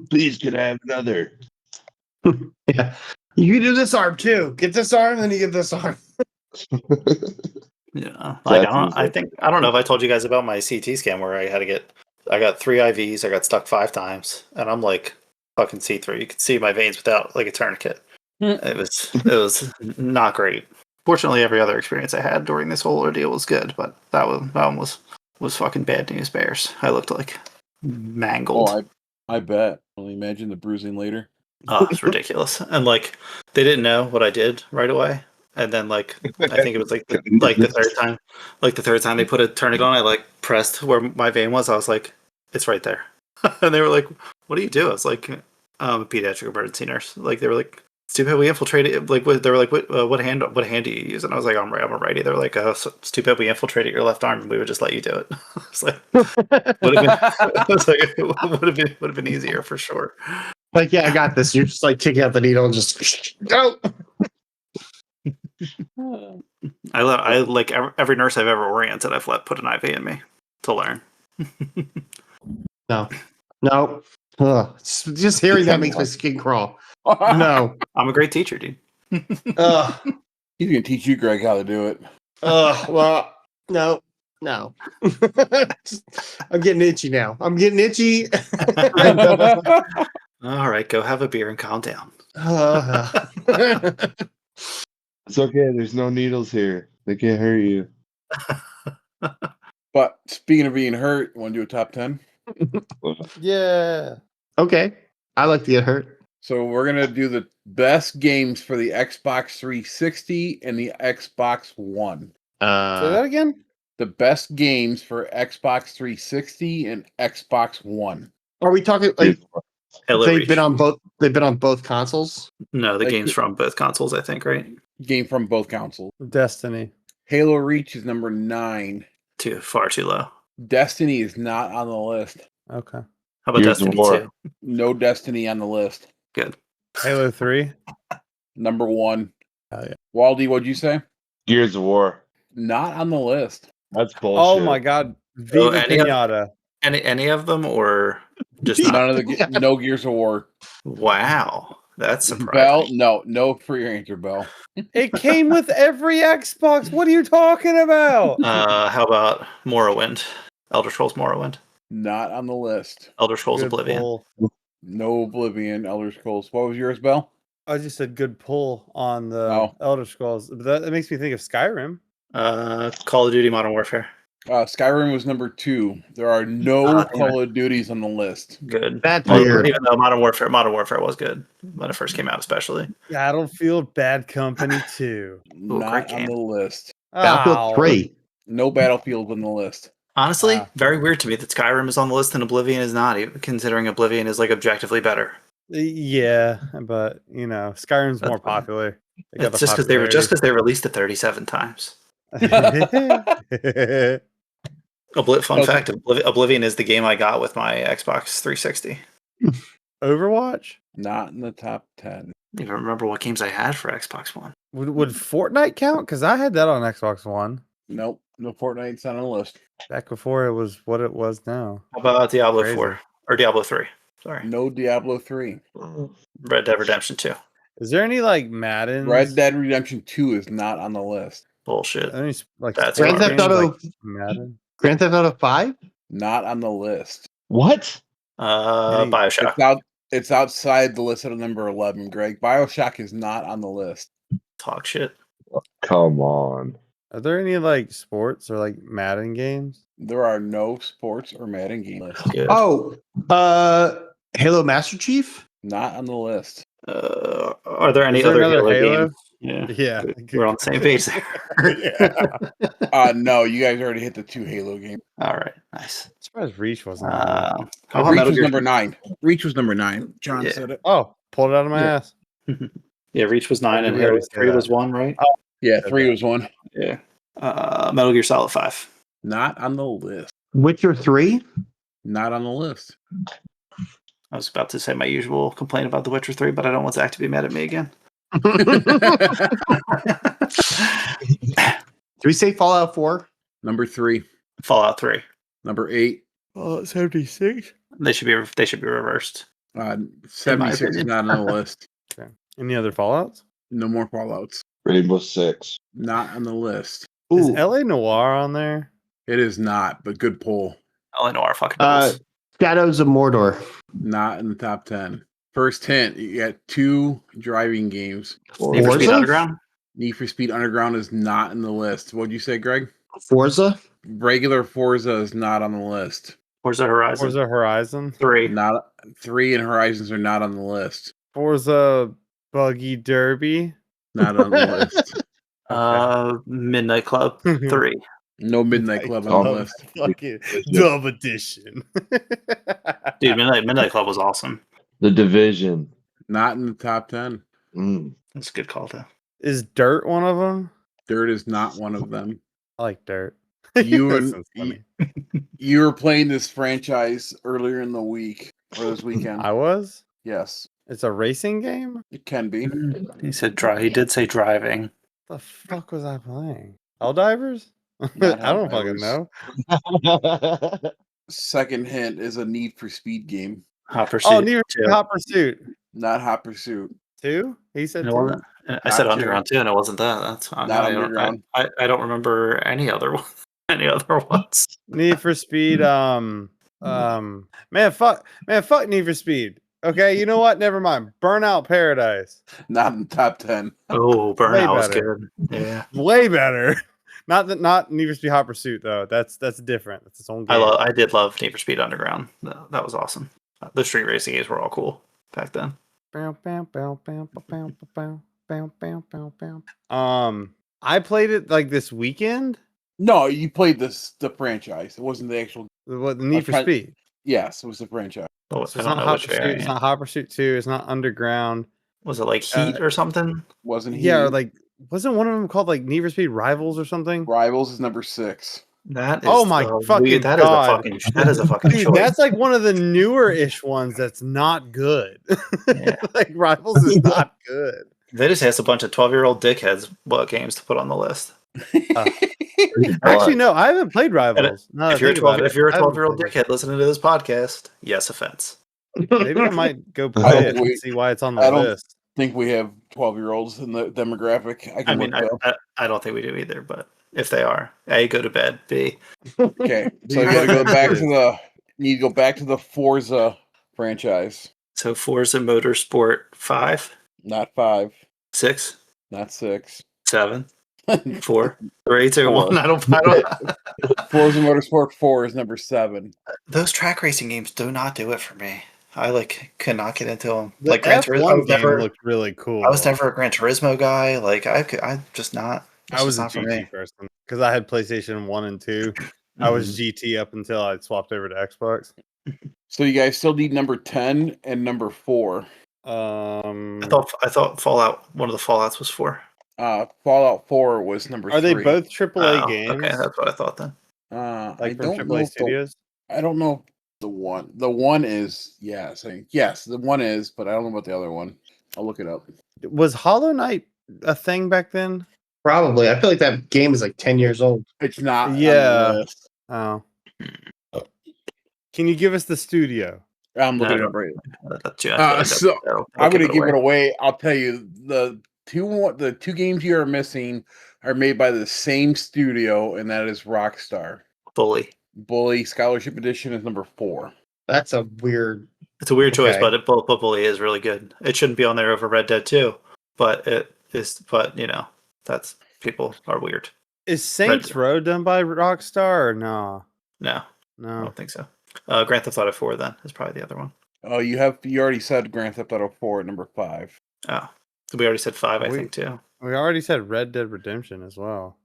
Please, can I have another? Yeah, you can do this arm too. Get this arm, then you get this arm. Yeah, like I don't know if I told you guys about my CT scan where I got 3 IVs, I got stuck 5 times, and I'm like fucking see-through. You could see my veins without like a tourniquet. It was not great. Fortunately, every other experience I had during this whole ordeal was good, but that one was fucking bad news bears. I looked like mangled. Oh, I bet. Only imagine the bruising later. Oh, it's ridiculous. And like they didn't know what I did right away. And then like I think it was like the third time they put a tourniquet on, I like pressed where my vein was. I was like, it's right there. And they were like, what do you do? I was like, I'm a pediatric emergency nurse. Like they were like, stupid, we infiltrated. Like they were like, what hand do you use? And I was like, I'm a righty. They were like, oh, so stupid, we infiltrated your left arm, and we would just let you do it. I was like, would have been easier for sure. Like, yeah, I got this. You're just like taking out the needle and just go. I like every nurse I've ever oriented, I've let put an IV in me to learn. No. Ugh. Just hearing that makes my skin crawl. No. I'm a great teacher, dude. Ugh. He's gonna teach you, Greg, how to do it. Well, no. I'm getting itchy now. I'm getting itchy. All right, go have a beer and calm down. It's okay. There's no needles here. They can't hurt you. But speaking of being hurt, you want to do a top 10? Yeah. Okay. I like to get hurt. So we're gonna do the best games for the Xbox 360 and the Xbox One. Say that again? The best games for Xbox 360 and Xbox One. Are we talking like Halo they've Reach. been on both? They've been on both consoles. No, the Like- game's from both consoles, I think, right? Game from both consoles. Destiny. Halo Reach is number 9. Far too low. Destiny is not on the list. Okay. How about Gears of Destiny War. 2? No Destiny on the list. Good. Halo 3. Number 1. Hell yeah. Waldie, what'd you say? Gears of War. Not on the list. That's bullshit. Oh my god. Viva any of- Pinata. Any of them, or just None of the no Gears of War. Wow, that's surprising. Bell, no for your answer, Bell. It came with every Xbox. What are you talking about? How about Morrowind? Elder Scrolls Morrowind. Not on the list. Elder Scrolls Good Oblivion. pull. No Oblivion, Elder Scrolls. What was yours, Bell? I just said good pull on the Oh. Elder Scrolls. But that makes me think of Skyrim. Call of Duty Modern Warfare. Skyrim was number 2. There are no Ah, damn Call of Duties on the list. Good. That's Well, weird. even though Modern Warfare was good when it first came out, especially. Battlefield Bad Company 2. Not great on game. the list. Battlefield Ow. 3. No Battlefield on the list. Honestly, Ah. very weird to me that Skyrim is on the list and Oblivion is not, even considering Oblivion is like objectively better. Yeah, but you know, Skyrim's more That's fine. popular. They got It's the just because they released it 37 times. popularity. Fun Okay. fact: Oblivion is the game I got with my Xbox 360. Overwatch? Not in the top 10. I don't even remember what games I had for Xbox One. Would Fortnite count? Because I had that on Xbox One Nope. No Fortnite's on the list. back before it was what it was now. How about Diablo Crazy. 4 or Diablo 3? Sorry, No Diablo 3. Red Dead Redemption 2. Is there any like Madden? Red Dead Redemption 2 is not on the list. Bullshit. Any like That's sports Grand Theft games, Auto. like Madden? Grand Theft Auto 5. Not on the list. What? Any- Bioshock. It's outside the list at number 11, Greg. BioShock is not on the list. Talk shit. Come on. Are there any like sports or like Madden games? There are no sports or Madden game lists. Good. Oh, Halo Master Chief. Not on the list. Are there any Is there other another Halo Halo? games? Yeah. Yeah, Good. We're on the same page there. No, you guys already hit the 2 Halo games. All right. Nice. I'm surprised Reach wasn't. on there. How about Reach Metal was Gear? number 9. Reach was number 9. John Yeah. said it. Oh, pulled it out of my Yeah. ass. Yeah, Reach was 9 and We Halo already said 3 was that. 1, right? Yeah, Said 3 that. was 1. Yeah. Metal Gear Solid 5. Not on the list. Witcher 3. Not on the list. I was about to say my usual complaint about The Witcher 3, but I don't want Zach to be mad at me again. Do we say Fallout 4? Number 3. Fallout 3. Number 8. Oh, 76. They should be reversed. 76 is opinion. not on the list. Any other Fallouts? No more Fallouts. Rainbow Six. Not on the list. Is Ooh, LA Noir on there? It is not, but good pull. Eleanor fucking Uh, knows. Shadows of Mordor. Not in the top 10. First hint, you got 2 driving games. Need for Speed Forza? Underground? Need for Speed Underground is not in the list. What'd you say, Greg? Forza. Regular Forza is not on the list. Forza Horizon? Forza Horizon? 3. Not 3 and Horizons are not on the list. Forza Buggy Derby? Not on the list. Midnight Club 3. No Midnight Club on the Oh. list. Fucking dub edition. Dude, Midnight Club was awesome. The Division. Not in the top 10. That's a good call, though. Is Dirt one of them? Dirt is not one of them. I like Dirt. You That and sounds funny. you were playing this franchise earlier in the week or this weekend. I was? Yes, It's a racing game? it can be. He said he did say driving. The fuck was I playing? Helldivers? I Not don't fucking Helldivers. know. Second hint is a Need for Speed game, Hot Pursuit. Oh, Need for Speed 2. Hot Pursuit. not Hot Pursuit. 2? He said And it 2? wasn't. I said Not Underground too, and it wasn't that. That's Not I don't- Underground. I don't remember any other one. Any other ones? Need for Speed, man, fuck Need for Speed. Okay, you know what? Never mind. Burnout Paradise. Not in the top 10. Oh, Burnout was better. good. Yeah, Way better. Not Need for Speed Hot Pursuit though. That's different. That's its own game. I did love Need for Speed Underground. That was awesome. The street racing games were all cool back then. I played it like this weekend. No, you played the franchise. It wasn't the actual. What the Need I'm for trying- Speed? Yes, it was the franchise. Oh, So I it's don't not know Hot which Pursuit. It's variant. not Hot Pursuit 2. It's not Underground. Was it like Heat or something? Wasn't he? Yeah, or like wasn't one of them called like Need for Speed Rivals or something? Rivals is number 6. That is Oh my fucking that God. That is a fucking Dude, choice. that's like one of the newer-ish ones that's not good. Yeah. Like Rivals is not good. They just has a bunch of 12-year-old dickheads what games to put on the list. Actually, no, I haven't played Rivals. Now that I If you're a think about 12 it, if you're a I haven't 12-year-old played it. dickhead listening to this podcast, yes, offense. Maybe I might go I play don't it and believe- see why it's on I the don't- list. think we have 12-year-olds in the demographic. I I can mean, look up. I don't think we do either, but if they are, A, go to bed. B, Okay, so you gotta go back to the. You need to go back to the Forza franchise. so Forza Motorsport 5, Not 5, 6, not 6. 7, 4, 3, 2, 1. 4. I don't Forza Motorsport 4 is number 7. Those track racing games do not do it for me. I cannot get into them. The Like Gran F1 Turismo, game looked really cool. I was never a Gran Turismo guy. Like I'm just not. it's I was just a not for me. GT person because I had PlayStation 1 and 2. I was GT up until I swapped over to Xbox. So you guys still need number 10 and number 4. I thought Fallout. One of the Fallouts was 4. Fallout 4 was number 3. Are they both AAA Oh, games? okay, that's what I thought then. I Like from don't know. AAA If studios? I don't know. If the one is yes. Yes, the one is, but I don't know about the other one. I'll look it up. Was Hollow Knight a thing back then? Probably. I feel like that game is like 10 years old. It's not. on the Yeah. list. Oh. Can you give us the studio? I'm looking No, it up right. So I'm going to give it away. I'll tell you the two games you are missing are made by the same studio, and that is Rockstar. Bully Scholarship Edition is number 4. That's a weird. It's a weird choice, Okay. but Bully is really good. It shouldn't be on there over Red Dead 2, but it is. But that's people are weird. Is Saints Row done by Rockstar or no? No, I No. don't think so. Grand Theft Auto 4 then is probably the other one. Oh, you already said Grand Theft Auto 4 at number 5. Oh, we already said 5, I think too. We already said Red Dead Redemption as well.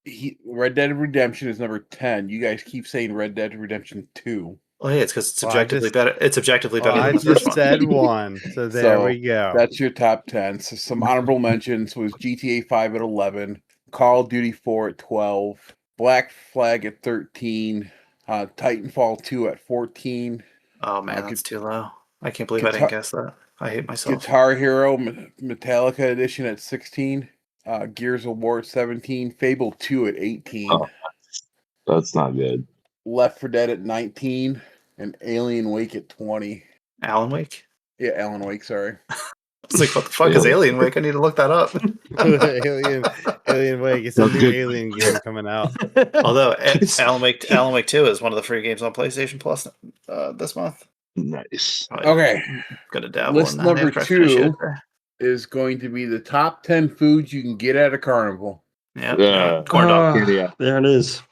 Red Dead Redemption is number 10. You guys keep saying Red Dead Redemption 2. Oh, yeah, it's because it's objectively better. It's objectively better I than the first just said one, so there we go. That's your top 10. So some honorable mentions was GTA 5 at 11, Call of Duty 4 at 12, Black Flag at 13, Titanfall 2 at 14. Oh man, that's too low. I can't believe I didn't guess that. I hate myself. Guitar Hero Metallica Edition at 16, Gears of War at 17, Fable 2 at 18. Oh, that's not good. Left 4 Dead at 19, and Alien Wake at 20. Alan Wake? Yeah, Alan Wake, sorry. I was like, what the fuck is Alien Wake? I need to look that up. Alien Wake. It's a new Alien game coming out. Although Alan Wake 2 is one of the free games on PlayStation Plus this month. Nice. Probably Okay. Gonna dabble List in that number after I finish 2 it. is going to be the top 10 foods you can get at a carnival. Yeah, corn dog. Yeah. There it is.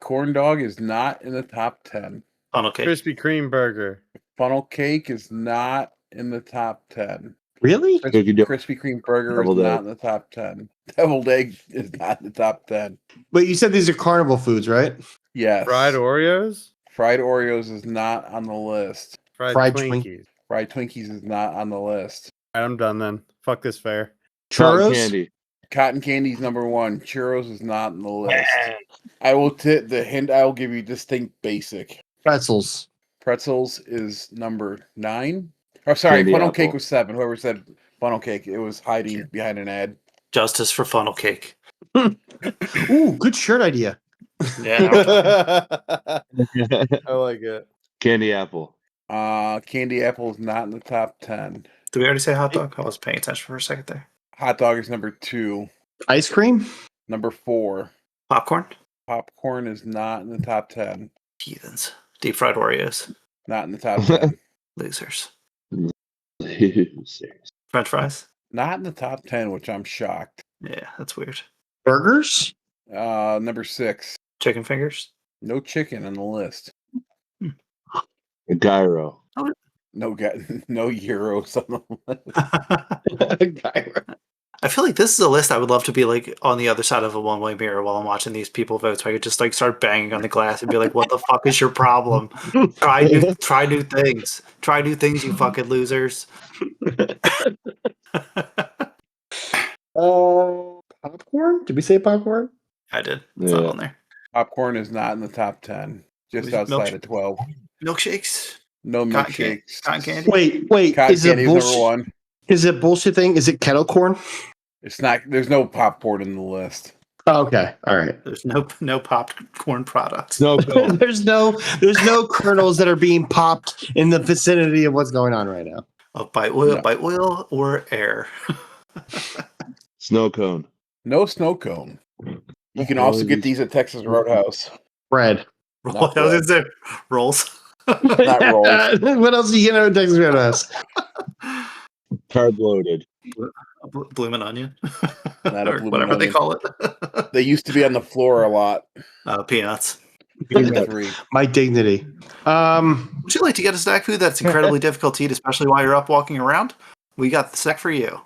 Corn dog is not in the top 10. Funnel cake. Krispy Kreme burger. Funnel cake is not in the top 10. Really? Krispy Kreme burger is not in the top 10. Deviled egg is not in the top 10. But you said these are carnival foods, right? Yes. Fried Oreos. Fried Oreos is not on the list. Fried Twinkies. Fried Twinkies is not on the list. All right, I'm done then. Fuck this fair. Churros? Candy. Cotton candy is number 1. Churros is not on the list. I will the hint I will give you, just think basic. Pretzels. Pretzels is number 9. Oh, sorry, Candy funnel apple. cake was 7. Whoever said funnel cake, it was hiding behind an ad. Justice for funnel cake. Ooh, good shirt idea. Yeah. I like it. Candy apple. Candy apple is not in the top 10. Did we already say hot dog? I was paying attention for a second there. Hot dog is number 2. Ice cream? Number 4. Popcorn? Popcorn is not in the top 10. Heathens. Deep fried Oreos. Not in the top 10. Losers. Losers. French fries? Not in the top 10, which I'm shocked. Yeah, that's weird. Burgers? Number 6. Chicken fingers? No chicken on the list. Gyro. No euros on the list. I feel like this is a list I would love to be like on the other side of a one-way mirror while I'm watching these people vote, so I could just like start banging on the glass and be like, "What the fuck is your problem? Try new things. Try new things, you fucking losers." Popcorn? Did we say popcorn? I did. It's not Yeah. on there. Popcorn is not in the top 10. Just outside of 12. Milkshakes. No Cotton milkshakes. Cotton candy. Wait. Cotton Is it candy is number bullshit? 1. Is it bullshit thing? Is it kettle corn? It's not. There's no popcorn in the list. Oh, okay. All right. There's no popcorn products. No. there's no kernels that are being popped in the vicinity of what's going on right now. Oh, by oil or air. Snow cone. No snow cone. You can also get these at Texas Roadhouse. Bread. I was gonna say rolls. Not rolls. What else do you get out of Texas Roadhouse? Carb loaded. Bloomin' onion. Not a or bloomin' whatever they onion. call it. They used to be on the floor a lot. Peanuts. Free. My dignity. Would you like to get a snack food that's incredibly difficult to eat, especially while you're up walking around? We got the snack for you.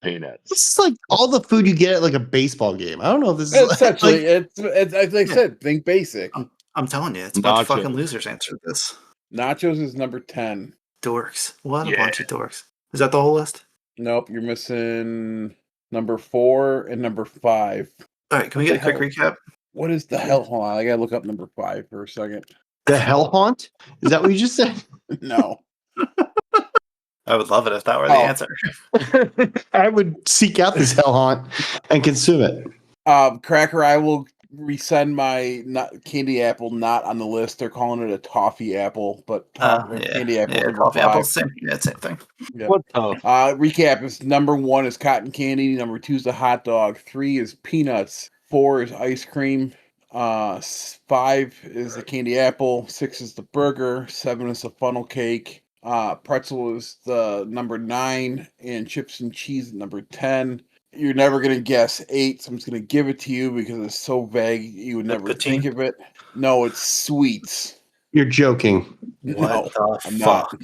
Peanuts. This is like all the food you get at like a baseball game. I don't know if this is It's actually, like, it's like I said, think basic. I'm telling you, it's a bunch of Nachos. fucking losers answered this. Nachos is number 10. Dorks. What a bunch of dorks. Is that the whole list? Nope, you're missing number 4 and number 5. All right, can we get a quick recap? What is the hell? Hold on, I gotta look up number 5 for a second. the hell haunt? Is that what you just said? No. I would love it if that were the Oh. answer. I would seek out this hell haunt and consume it. Cracker, I will resend my candy apple not on the list. They're calling it a toffee apple, but candy apple number coffee 5. apples, same thing. Yep. What the? Recap is number 1 is cotton candy, number 2 is the hot dog, 3 is peanuts, 4 is ice cream, 5 is the candy apple, 6 is the burger, 7 is the funnel cake, pretzel is the number 9, and chips and cheese at number 10. You're never gonna guess 8, so I'm just gonna give it to you because it's so vague you would never poutine? think of it. No, it's sweets. You're joking. What No, the I'm fuck? not.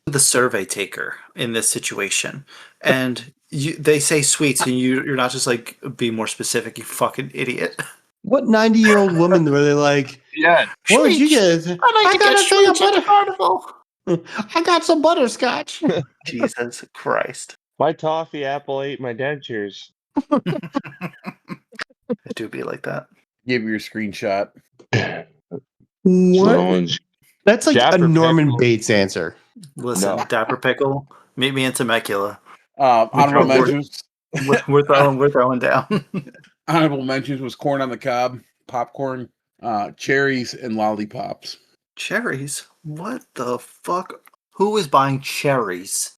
The survey taker in this situation, and they say sweets, and you're not just like, be more specific, you fucking idiot. What 90-year-old woman were they like? Yeah. What did you get? I got a thing of butter. Carnival. I got some butterscotch. Jesus Christ. My toffee apple ate my dentures. It do be like that. Give your screenshot. What? Someone's- That's like a Dapper Norman Pickle. Bates answer. Listen, No. Dapper Pickle, meet me in Temecula. Honorable We're- mentions. We're throwing down. Honorable mentions was corn on the cob, popcorn, cherries, and lollipops. Cherries? What the fuck? Who is buying cherries?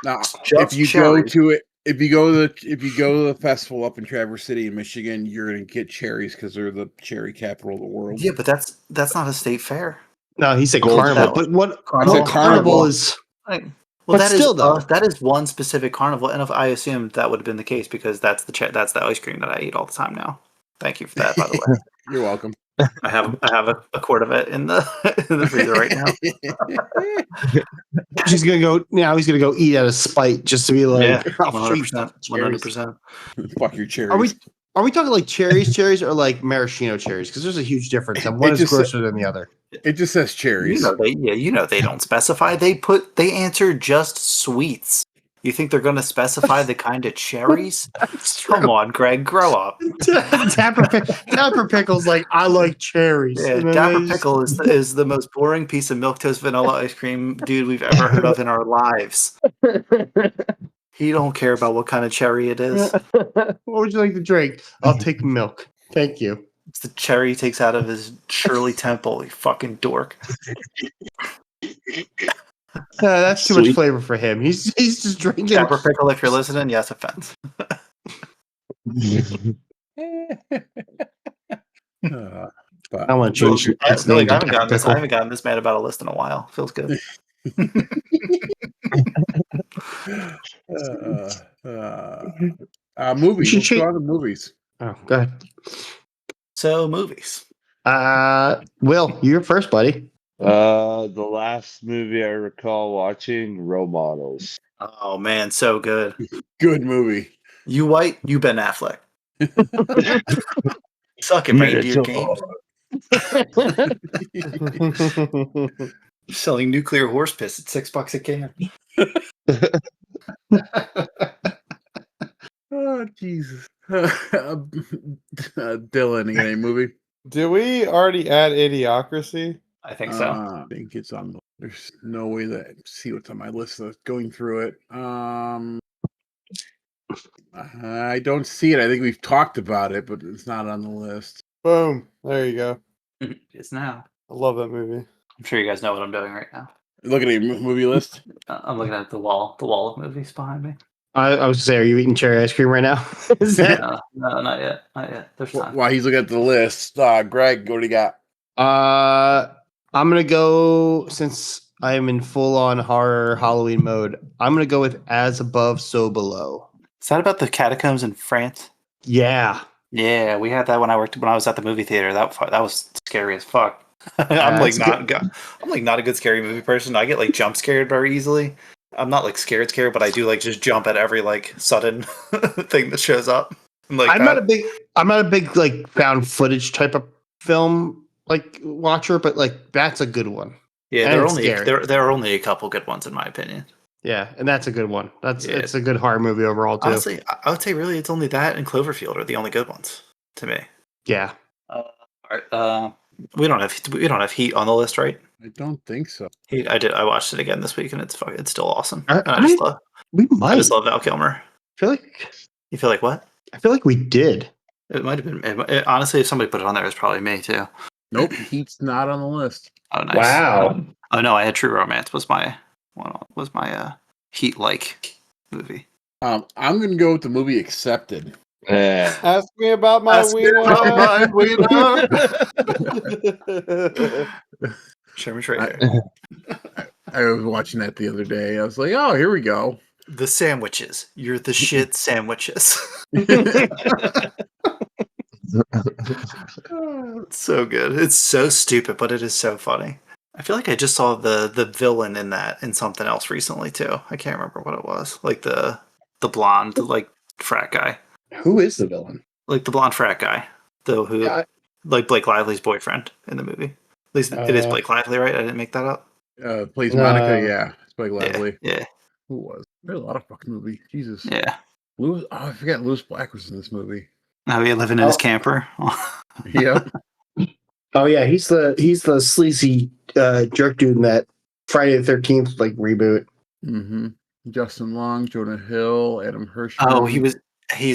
Now, Just if you cherries. go to it, if you go to the festival up in Traverse City in Michigan, you're gonna get cherries because they're the cherry capital of the world. Yeah, but that's not a state fair. No, he said Gold carnival. medal. But what Carnival. what carnival Carnival. is? Well, But that still, is though. that is one specific carnival, and if I assumed that would have been the case because that's the ice cream that I eat all the time now. Thank you for that, by the way. You're welcome. I have a quart of it in the freezer right now. He's gonna go now. He's gonna go eat out of spite just to be like, Yeah, "I'll 100%, treat cherries." 100%. Fuck your cherries. Are we talking like cherries, or like maraschino cherries? Because there's a huge difference, and one It is just- grosser than the other. It just says cherries. You know they don't specify. They answer just sweets. You think they're going to specify the kind of cherries? Come on, Greg, grow up. Dapper Pickle's like, I like cherries. Yeah, And then Dapper they just- Pickle is the most boring piece of milquetoast vanilla ice cream dude we've ever heard of in our lives. He don't care about what kind of cherry it is. What would you like to drink? I'll take milk. Thank you. It's the cherry he takes out of his Shirley Temple, you fucking dork. That's too much flavor for him. He's just drinking. Dapper Pickle, if you're listening, yes, offense. I want to change I its feel name like to I Dapper Pickle. haven't gotten this mad about a list in a while. Feels good. Movies. should Let's go check- on to movies. Oh, go ahead. So movies. Will, you're first, buddy. The last movie I recall watching, Role Models. Oh man, so good. Good movie. You white, you Ben Affleck. Suck it, reindeer games. Selling nuclear horse piss at $6 a can. Oh Jesus. Dylan, you got any movie? Did we already add Idiocracy? I think so. I think it's on. There's no way that see what's on my list. Going through it. I don't see it. I think we've talked about it, but it's not on the list. Boom. There you go. It's now. I love that movie. I'm sure you guys know what I'm doing right now. Looking at your movie list. I'm looking at the wall of movies behind me. I was gonna say, are you eating cherry ice cream right now? Is that? No, not yet. Not yet. There's time. While he's looking at the list, Greg, what do you got? I'm gonna go, since I am in full on horror Halloween mode. I'm gonna go with As Above, So Below. Is that about the catacombs in France? Yeah. Yeah, we had that when I was at the movie theater. That was scary as fuck. I'm like not a good scary movie person. I get like jump scared very easily. I'm not like scared, but I do like just jump at every like sudden thing that shows up. Like I'm not a big like found footage type of film like watcher, but like that's a good one. Yeah, and there are it's only scary. there are only a couple good ones in my opinion. Yeah, and that's a good one. Yeah. It's a good horror movie overall too. Honestly, I would say really it's only that and Cloverfield are the only good ones to me. Yeah. All right, we don't have Heat on the list, right? I don't think so. Heat, I watched it again this week and it's still awesome. I I We might. just love Val Kilmer. I feel like You feel like what? we did. It might have been. Honestly, if somebody put it on there, it's probably me too. Nope, Heat's not on the list. Oh, nice. Wow. Oh no, I had True Romance was my Heat like movie. I'm gonna go with the movie Accepted. Yeah. Ask me about my Sherman's right here. I was watching that the other day. I was like, oh, here we go. The sandwiches. You're the shit sandwiches. It's so good. It's so stupid, but it is so funny. I feel like I just saw the villain in that in something else recently too. I can't remember what it was. Like the blonde like frat guy. Who is the villain? Like the blonde frat guy. Like Blake Lively's boyfriend in the movie. At least it is Blake Lively, right? I didn't make that up. Plays Monica, yeah. It's Blake Lively. Yeah. Who was? There's a lot of fucking movies. Jesus. Yeah. Lewis, I forgot Lewis Black was in this movie. Now he living in his camper. Yep. Oh yeah, he's the sleazy jerk dude in that Friday the 13th like reboot. Mm-hmm. Justin Long, Jonah Hill, Adam Hirsch. Oh, he's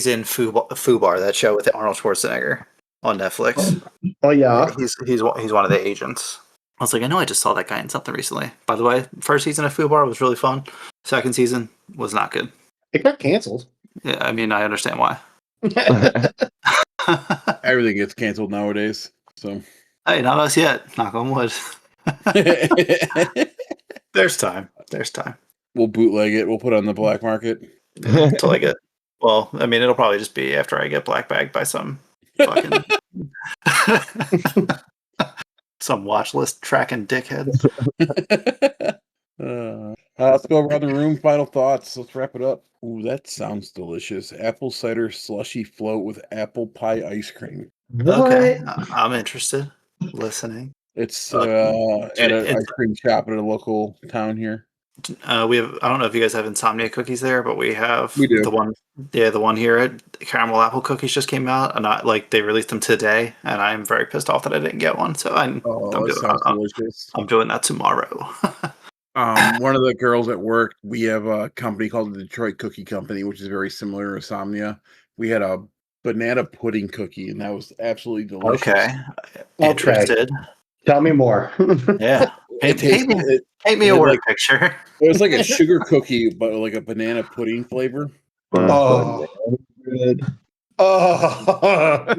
in Fubar, that show with Arnold Schwarzenegger on Netflix. Oh yeah. He's one of the agents. I was like, I know I just saw that guy in something recently. By the way, first season of Fubar was really fun. Second season was not good. It got canceled. Yeah, I mean, I understand why. Everything gets canceled nowadays. So Hey, not us yet. Knock on wood. There's time. we'll bootleg it. We'll put it on the black market. Until I get. Well, I mean, it'll probably just be after I get black bagged by some fucking some watch list tracking dickhead. Let's go around the room. Final thoughts. Let's wrap it up. Ooh, that sounds delicious. Apple cider slushy float with apple pie ice cream. Okay, I'm interested. Listening. It's at an ice cream shop at a local town here. We have. I don't know if you guys have Insomnia cookies there, but we have. We do. The one. Yeah, the one here at Caramel Apple Cookies just came out, and they released them today, and I'm very pissed off that I didn't get one. So I'm doing that tomorrow. One of the girls at work, we have a company called the Detroit Cookie Company, which is very similar to Insomnia. We had a banana pudding cookie, and that was absolutely delicious. Okay. Interested. Tell me more. Yeah. Paint me a word picture. It was like a sugar cookie, but like a banana pudding flavor. Oh, good. oh.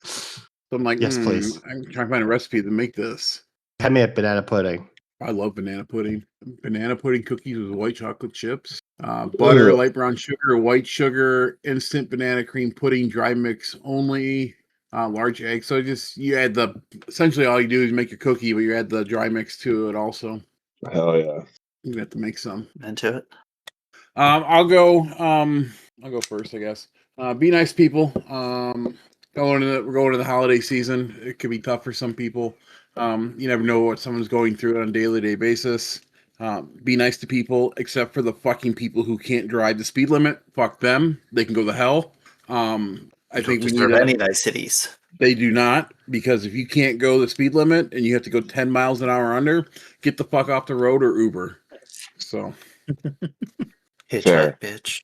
So I'm like, Yes, please. I'm trying to find a recipe to make this. Have me a banana pudding. I love banana pudding. Banana pudding cookies with white chocolate chips, butter, light brown sugar, white sugar, instant banana cream pudding, dry mix only, large egg. So you add essentially all you do is make a cookie, but you add the dry mix to it also. Hell yeah. You have to make some. Into it. I'll go first, I guess. Be nice, people. We're going to the holiday season. It could be tough for some people. You never know what someone's going through on a day-to-day basis. Be nice to people, except for the fucking people who can't drive the speed limit. Fuck them. They can go to hell. I think we need any niceties. They do not, because if you can't go the speed limit and you have to go 10 miles an hour under, get the fuck off the road or Uber. So, hitchhike, bitch.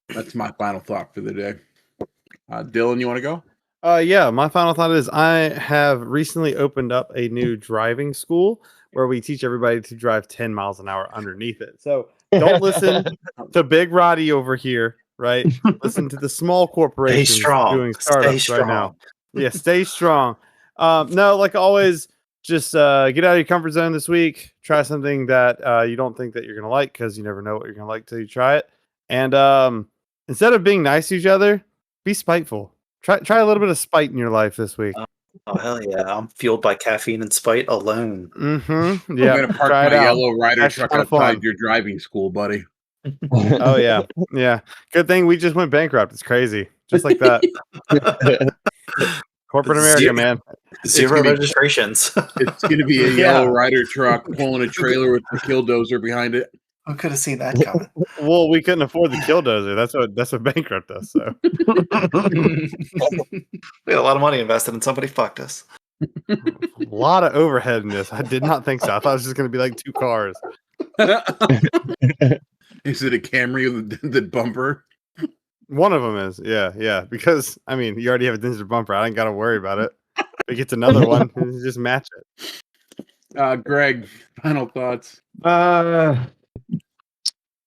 That's my final thought for the day. Dylan, you want to go? Yeah, my final thought is I have recently opened up a new driving school where we teach everybody to drive 10 miles an hour underneath it. So don't listen to Big Roddy over here, right? Listen to the small corporations doing startups right now. Yeah, stay strong. No, like always, just get out of your comfort zone this week. Try something that you don't think that you're going to like, because you never know what you're going to like till you try it. And instead of being nice to each other, be spiteful. Try a little bit of spite in your life this week. Oh hell yeah! I'm fueled by caffeine and spite alone. Mm-hmm. Yeah, I'm gonna park my yellow Ryder truck outside your driving school, buddy. Oh yeah, yeah. Good thing we just went bankrupt. It's crazy, just like that. Corporate America, man. Zero registrations. It's gonna be a yellow Ryder truck pulling a trailer with a killdozer behind it. Who could have seen that coming? Well, we couldn't afford the killdozer. That's what bankrupt us. So we had a lot of money invested, and somebody fucked us. A lot of overhead in this. I did not think so. I thought it was just going to be like 2 cars. Is it a Camry with the bumper? One of them is, yeah. Because I mean, you already have a Dinger bumper. I ain't got to worry about it. If it gets another one, you just match it. Greg, final thoughts.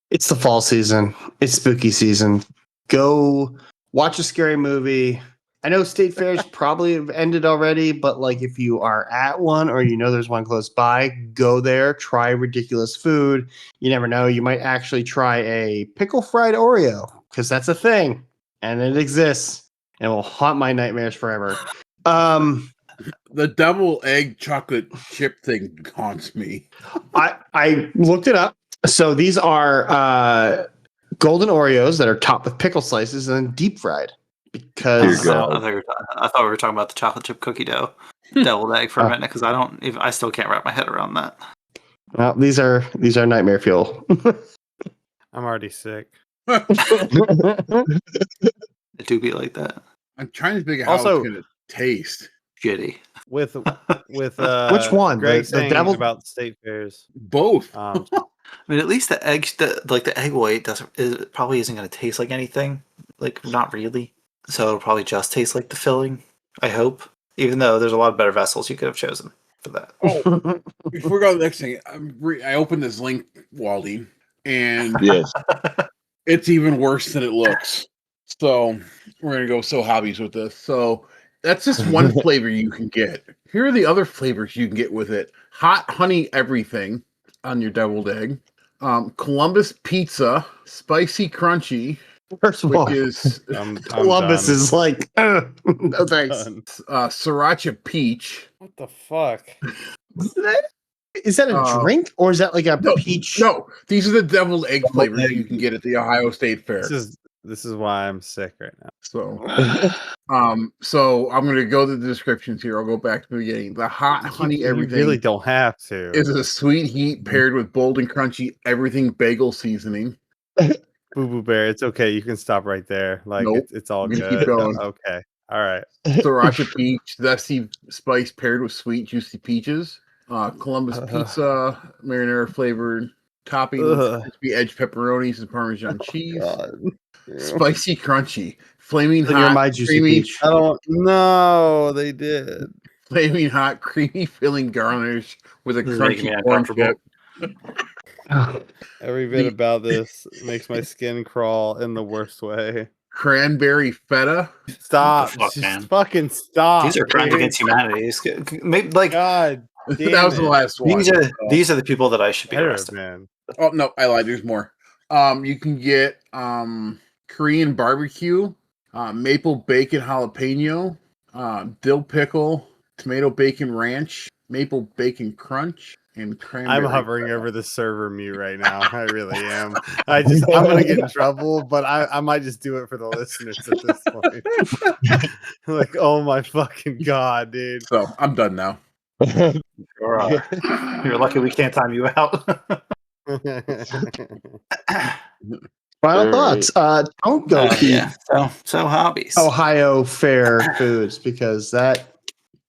It's the fall season. It's spooky season. Go watch a scary movie. I know state fairs probably have ended already, but like if you are at one or you know there's one close by, go there, try ridiculous food. You never know. You might actually try a pickle fried Oreo because that's a thing and it exists and it will haunt my nightmares forever. The double egg chocolate chip thing haunts me. I looked it up. So these are golden Oreos that are topped with pickle slices and then deep fried. Because Dear God. I thought we were talking about the chocolate chip cookie dough deviled egg for a minute because I still can't wrap my head around that. well, these are nightmare fuel. I'm already sick. It do be like that. I'm trying to figure out how Also- it's going to taste. Shitty. With Which one? Greg The saying devil- about state fairs. Both. I mean, at least the egg, the egg white probably isn't going to taste like anything. Like, not really. So it'll probably just taste like the filling. I hope. Even though there's a lot of better vessels you could have chosen for that. Oh, before we go to the next thing, I opened this link, Waldie, and Yes. it's even worse than it looks. So we're gonna go so hobbies with this. So that's just one flavor you can get. Here are the other flavors you can get with it: hot honey everything on your deviled egg, Columbus pizza, spicy crunchy, First of all, which is I'm Columbus done. is like, no thanks. Done. sriracha peach. What the fuck? Is that a drink or is that like a No, peach? No, these are the deviled egg flavors you can get at the Ohio State Fair. This is why I'm sick right now. So, so I'm going to go to the descriptions here. I'll go back to the beginning. The hot honey You everything really don't have to. is a sweet heat paired with bold and crunchy everything bagel seasoning. Boo Boo Bear, it's okay. You can stop right there. Like Nope. it's all I'm gonna good. keep going. Okay. All right. Sriracha peach, zesty spice paired with sweet juicy peaches. Columbus pizza, marinara flavored topping with crispy edge pepperonis and Parmesan cheese. Spicy crunchy, flaming You're hot, my juicy creamy, peach. I don't know. They did. flaming hot, creamy filling garnish with a This is making me crunchy corn uncomfortable. chip. Every bit about this makes my skin crawl in the worst way. Cranberry feta. Stop. fuck, Just man? fucking stop. These are crimes dude. against humanity. Maybe, like, God damn That was the it. last one. these are the people that I should be Better, arrested. man. Oh no, I lied. There's more. You can get Korean barbecue, maple bacon jalapeno, dill pickle, tomato bacon ranch, maple bacon crunch, and cranberry. I'm hovering over the server mute right now. I really am. I'm gonna get in trouble, but I might just do it for the listeners at this point. Like, oh my fucking god, dude. So I'm done now. You're lucky we can't time you out. Final All thoughts. Don't go to Yeah. So hobbies. Ohio Fair foods because that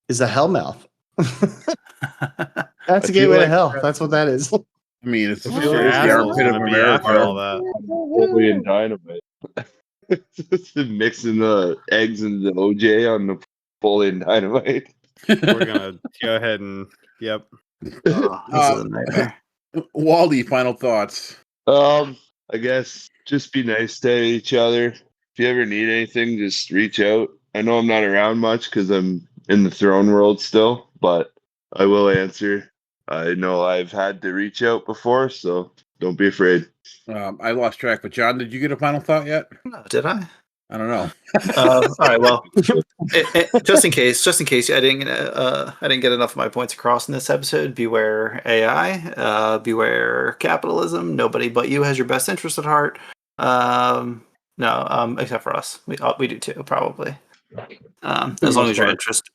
is a hellmouth. That's a I feel gateway to like hell. That's what that is. I mean, it's If the your asshole's armpit of gonna be after all America. that. Napoleon Dynamite. Just mixing the eggs and the OJ on Napoleon Dynamite. We're gonna go ahead and yep. This is a nightmare. Waldie, final thoughts. I guess just be nice to each other. If you ever need anything, just reach out. I know I'm not around much because I'm in the throne world still, but I will answer. I know I've had to reach out before, so don't be afraid. I lost track, but John, did you get a final thought yet? Oh, did I? I don't know. All right. Well, just in case, I didn't get enough of my points across in this episode. Beware AI. Beware capitalism. Nobody but you has your best interest at heart. No, except for us. We do too, probably. As long as your interest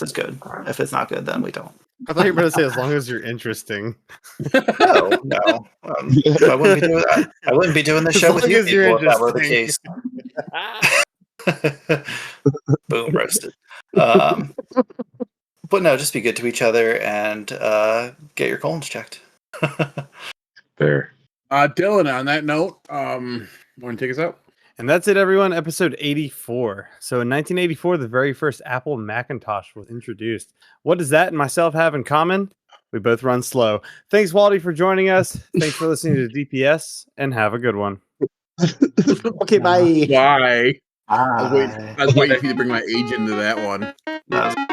is good. If it's not good, then we don't. I thought you were gonna say as long as you're interesting. No. I wouldn't be doing that. I wouldn't be doing this As show long with you as you're people if that were the case. Boom, roasted. But no, just be good to each other and get your colons checked. Fair. Dylan, on that note, want to take us out? And that's it, everyone. Episode 84. So in 1984, the very first Apple Macintosh was introduced. What does that and myself have in common? We both run slow. Thanks, Waldie, for joining us. Thanks for listening to DPS, and have a good one. Okay, bye. Why? Bye. I was waiting for you to bring my age into that one. That was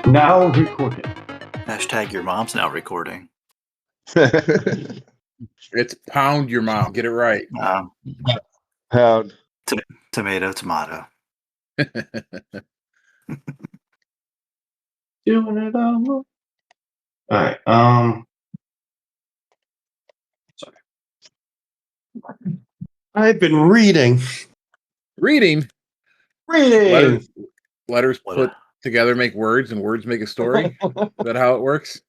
Now recording. hashtag your mom's now recording. It's pound your mom. Get it right. Pound. Tomato. Doing it all. All right. Sorry. I've been reading. Reading Reading. letters What put together make words, and words make a story. Is that how it works?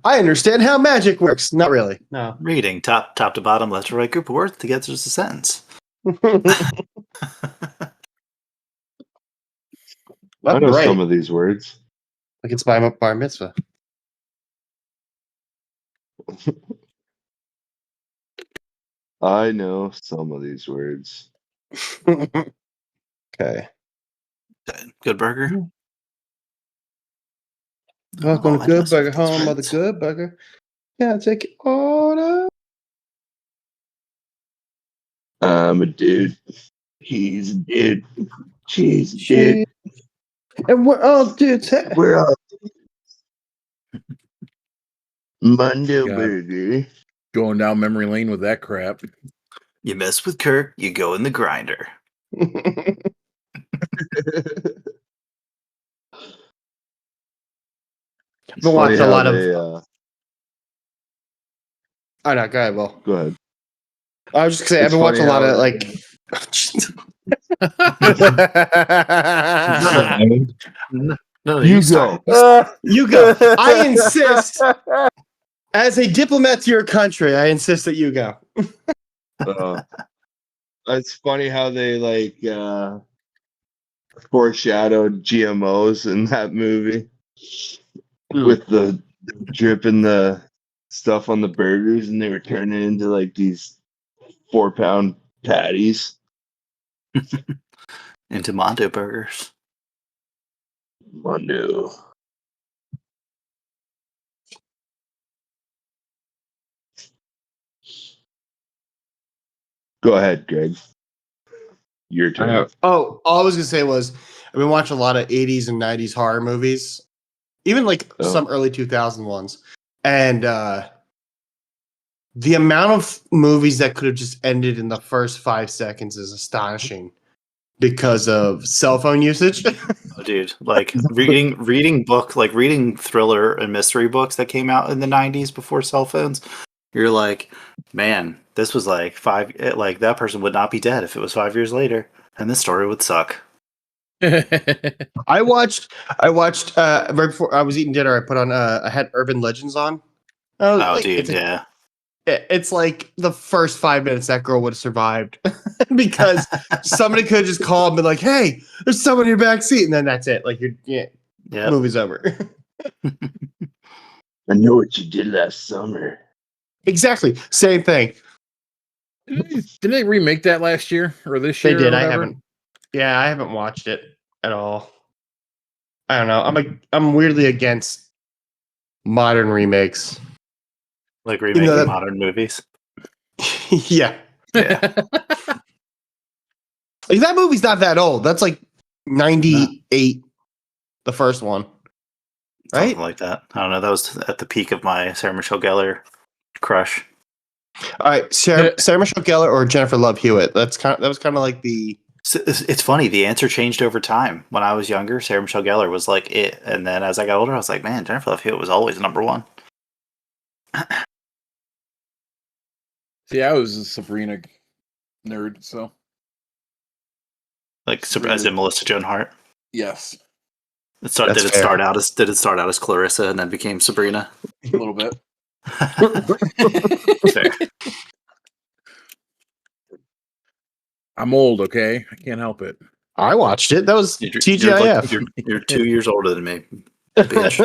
I understand how magic works. Not really. No. Reading top to bottom, left to right group of words to get to just a sentence. I know Right. some of these words. Like it's by bar mitzvah. I know some of these words. Okay. Good burger. Welcome Oh, to I Good messed with Burger, these home of the words. Good Burger. Yeah, take your order. I'm a dude. He's a dude. She's a dude. Shit. And we're all dudes. We're all Mundo God. Burger. Going down memory lane with that crap. You mess with Kirk, you go in the grinder. I've been watching a lot of. Oh no, go ahead, Will. Go ahead. I was just gonna say I've It's been watching a lot funny of how- like. No, You start. You go. I insist. As a diplomat to your country, I insist that you go. It's funny how they foreshadowed GMOs in that movie with the dripping the stuff on the burgers, and they were turning into like these 4-pound patties. Into Mondo burgers. Mundo. Go ahead, Greg. Your turn. Oh, all I was gonna say was I've been watching a lot of 80s and 90s horror movies, even like some early 2000 ones, and the amount of movies that could have just ended in the first 5 seconds is astonishing because of cell phone usage. Oh, dude, like reading thriller and mystery books that came out in the 90s before cell phones. You're like, man, this was like that person would not be dead if it was 5 years later, and this story would suck. I watched right before I was eating dinner. I put on I had Urban Legends on. Oh, dude, it's yeah. it's like the first 5 minutes that girl would have survived because somebody could have just called and been like, "Hey, there's someone in your back seat," and then that's it. Like Yep. movie's over. I know what you did last summer. Exactly, same thing. Didn't they remake that last year or this They year? did. Or I whatever? haven't. Yeah, I haven't watched it at all. I don't know. I'm weirdly against modern remakes. Like remaking know that- modern movies. Yeah. Yeah. Like that movie's not that old. That's like 98, the first one. Right? Something like that. I don't know. That was at the peak of my Sarah Michelle Gellar crush. All right, Sarah Michelle Gellar or Jennifer Love Hewitt. That was kind of like the So it's funny. The answer changed over time. When I was younger, Sarah Michelle Gellar was like it, and then as I got older, I was like, man, Jennifer Love Hewitt was always number one. See, I was a Sabrina nerd, so Like Sabrina. as in Melissa Joan Hart. Yes, Did That's it fair. start out as Clarissa and then became Sabrina? a little bit. Fair. I'm old, okay? I can't help it. I watched it. That was You're TGIF. you're 2 years older than me, bitch.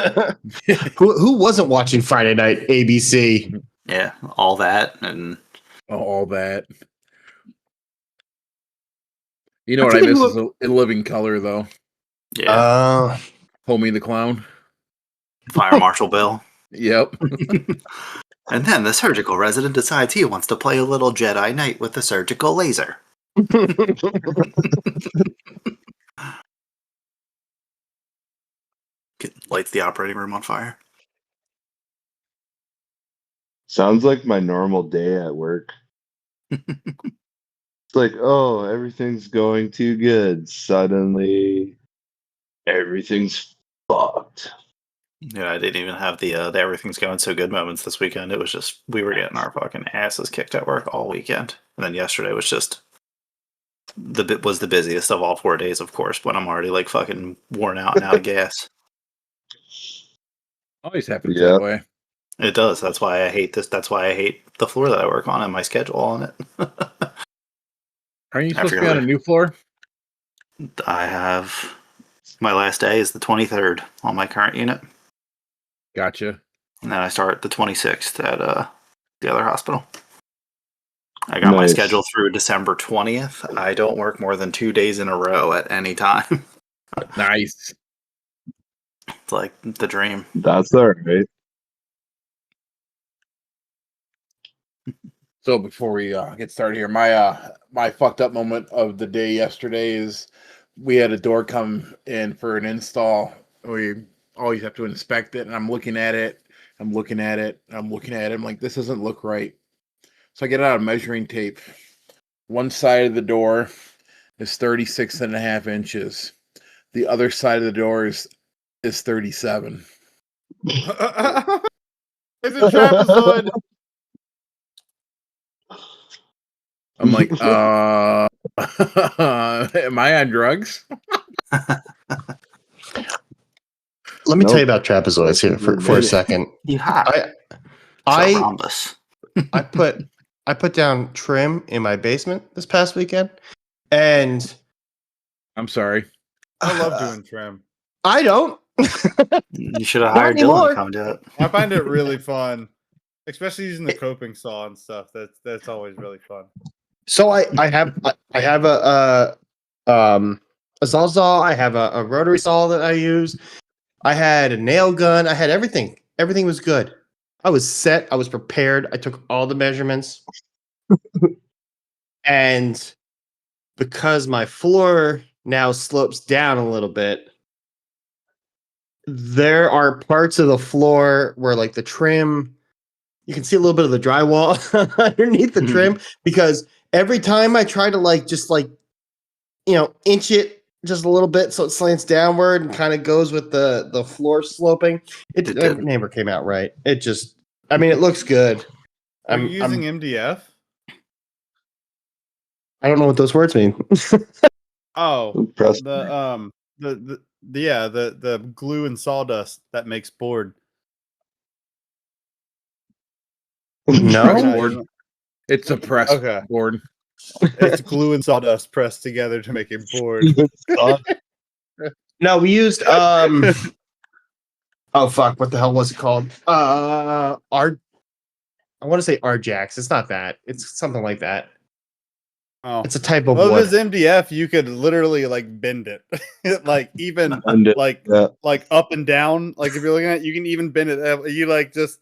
Who wasn't watching Friday night ABC? Yeah, all that and All that. You know what I miss is In Living Color, though. yeah, Homie the Clown. Fire Marshal Bill. Yep. And then the surgical resident decides he wants to play a little Jedi Knight with a surgical laser. Lights the operating room on fire. Sounds like my normal day at work. It's like, oh, everything's going too good. Suddenly, everything's fucked. Yeah, I didn't even have the everything's going so good moments this weekend. It was just we were getting our fucking asses kicked at work all weekend, and then yesterday was just the busiest of all 4 days, of course. But I'm already like fucking worn out and out of gas. Always happens Yeah. that way. It does. That's why I hate this. That's why I hate the floor that I work on and my schedule on it. Aren't you I supposed to be forgot on a new floor? I have my last day is the 23rd on my current unit, Gotcha. and then I start the 26th at the other hospital. I got my Nice. schedule through December 20th. I don't work more than 2 days in a row at any time. Nice. It's like the dream. That's all right. So before we get started here, my fucked up moment of the day yesterday is we had a door come in for an install. We always have to inspect it, and I'm looking at it. I'm looking at it. I'm looking at it. I'm like, this doesn't look right. So I get out a measuring tape. One side of the door is 36.5 inches. The other side of the door is 37. It's a trapezoid. I'm like, am I on drugs? Let me Nope. tell you about trapezoids here for a second. You have I rhombus. I put down trim in my basement this past weekend, and I'm sorry. I love doing trim. I don't. You should have Not hired Dylan anymore. to come do it. I find it really fun, especially using the coping saw and stuff. That's always really fun. So I have a sawzall. I have a rotary saw that I use. I had a nail gun. I had everything. Everything was good. I was set. I was prepared. I took all the measurements. And because my floor now slopes down a little bit, there are parts of the floor where like the trim, you can see a little bit of the drywall underneath the trim, because every time I try to inch it just a little bit so it slants downward and kind of goes with the floor sloping, it didn't. never came out right. It just, I mean, it looks good. Are you using MDF? I don't know what those words mean. Oh, Press. the glue and sawdust that makes board. No. Board. It's a press board. It's glue and sawdust pressed together to make a board. No, we used oh fuck, what the hell was it called? I want to say Rjax. It's not that. It's something like that. Oh, It's a type of well, wood. if it's MDF, you could literally like bend it, like even like Yeah. like up and down. Like if you're looking at it, you can even bend it. You like just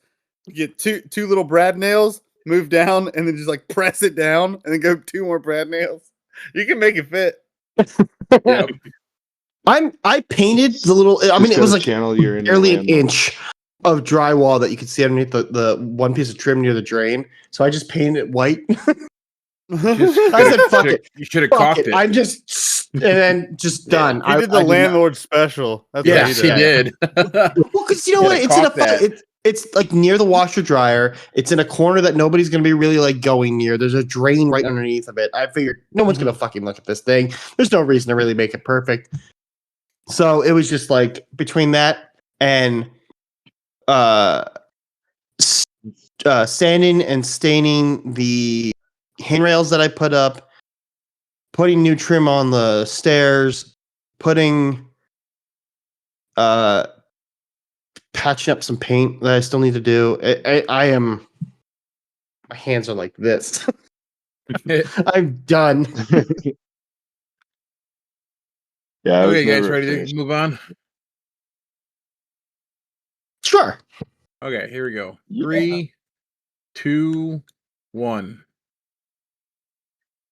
get two little brad nails, move down, and then just like press it down, and then go 2 more brad nails. You can make it fit. Yep. I painted the little. I mean, it was like channel you're in barely an inch of drywall that you could see underneath the one piece of trim near the drain. So I just painted it white. I said, "Fuck it, You should have fuck cocked it." it. I'm just and then just done. He did the I not- landlord special. That's Yeah, what Yes, he he did. did. Well, because you know what? Gotta It's in a cock that. it's like near the washer dryer. It's in a corner that nobody's gonna be really like going near. There's a drain right underneath of it. I figured no one's gonna fucking look at this thing. There's no reason to really make it perfect. So it was just like between that and sanding and staining the handrails that I put up, putting new trim on the stairs, putting patching up some paint that I still need to do. I am. My hands are like this. I'm done. Yeah. I was Okay, guys, never ready finished. to move on? Sure. Okay, here we go. Yeah. 3, 2, 1.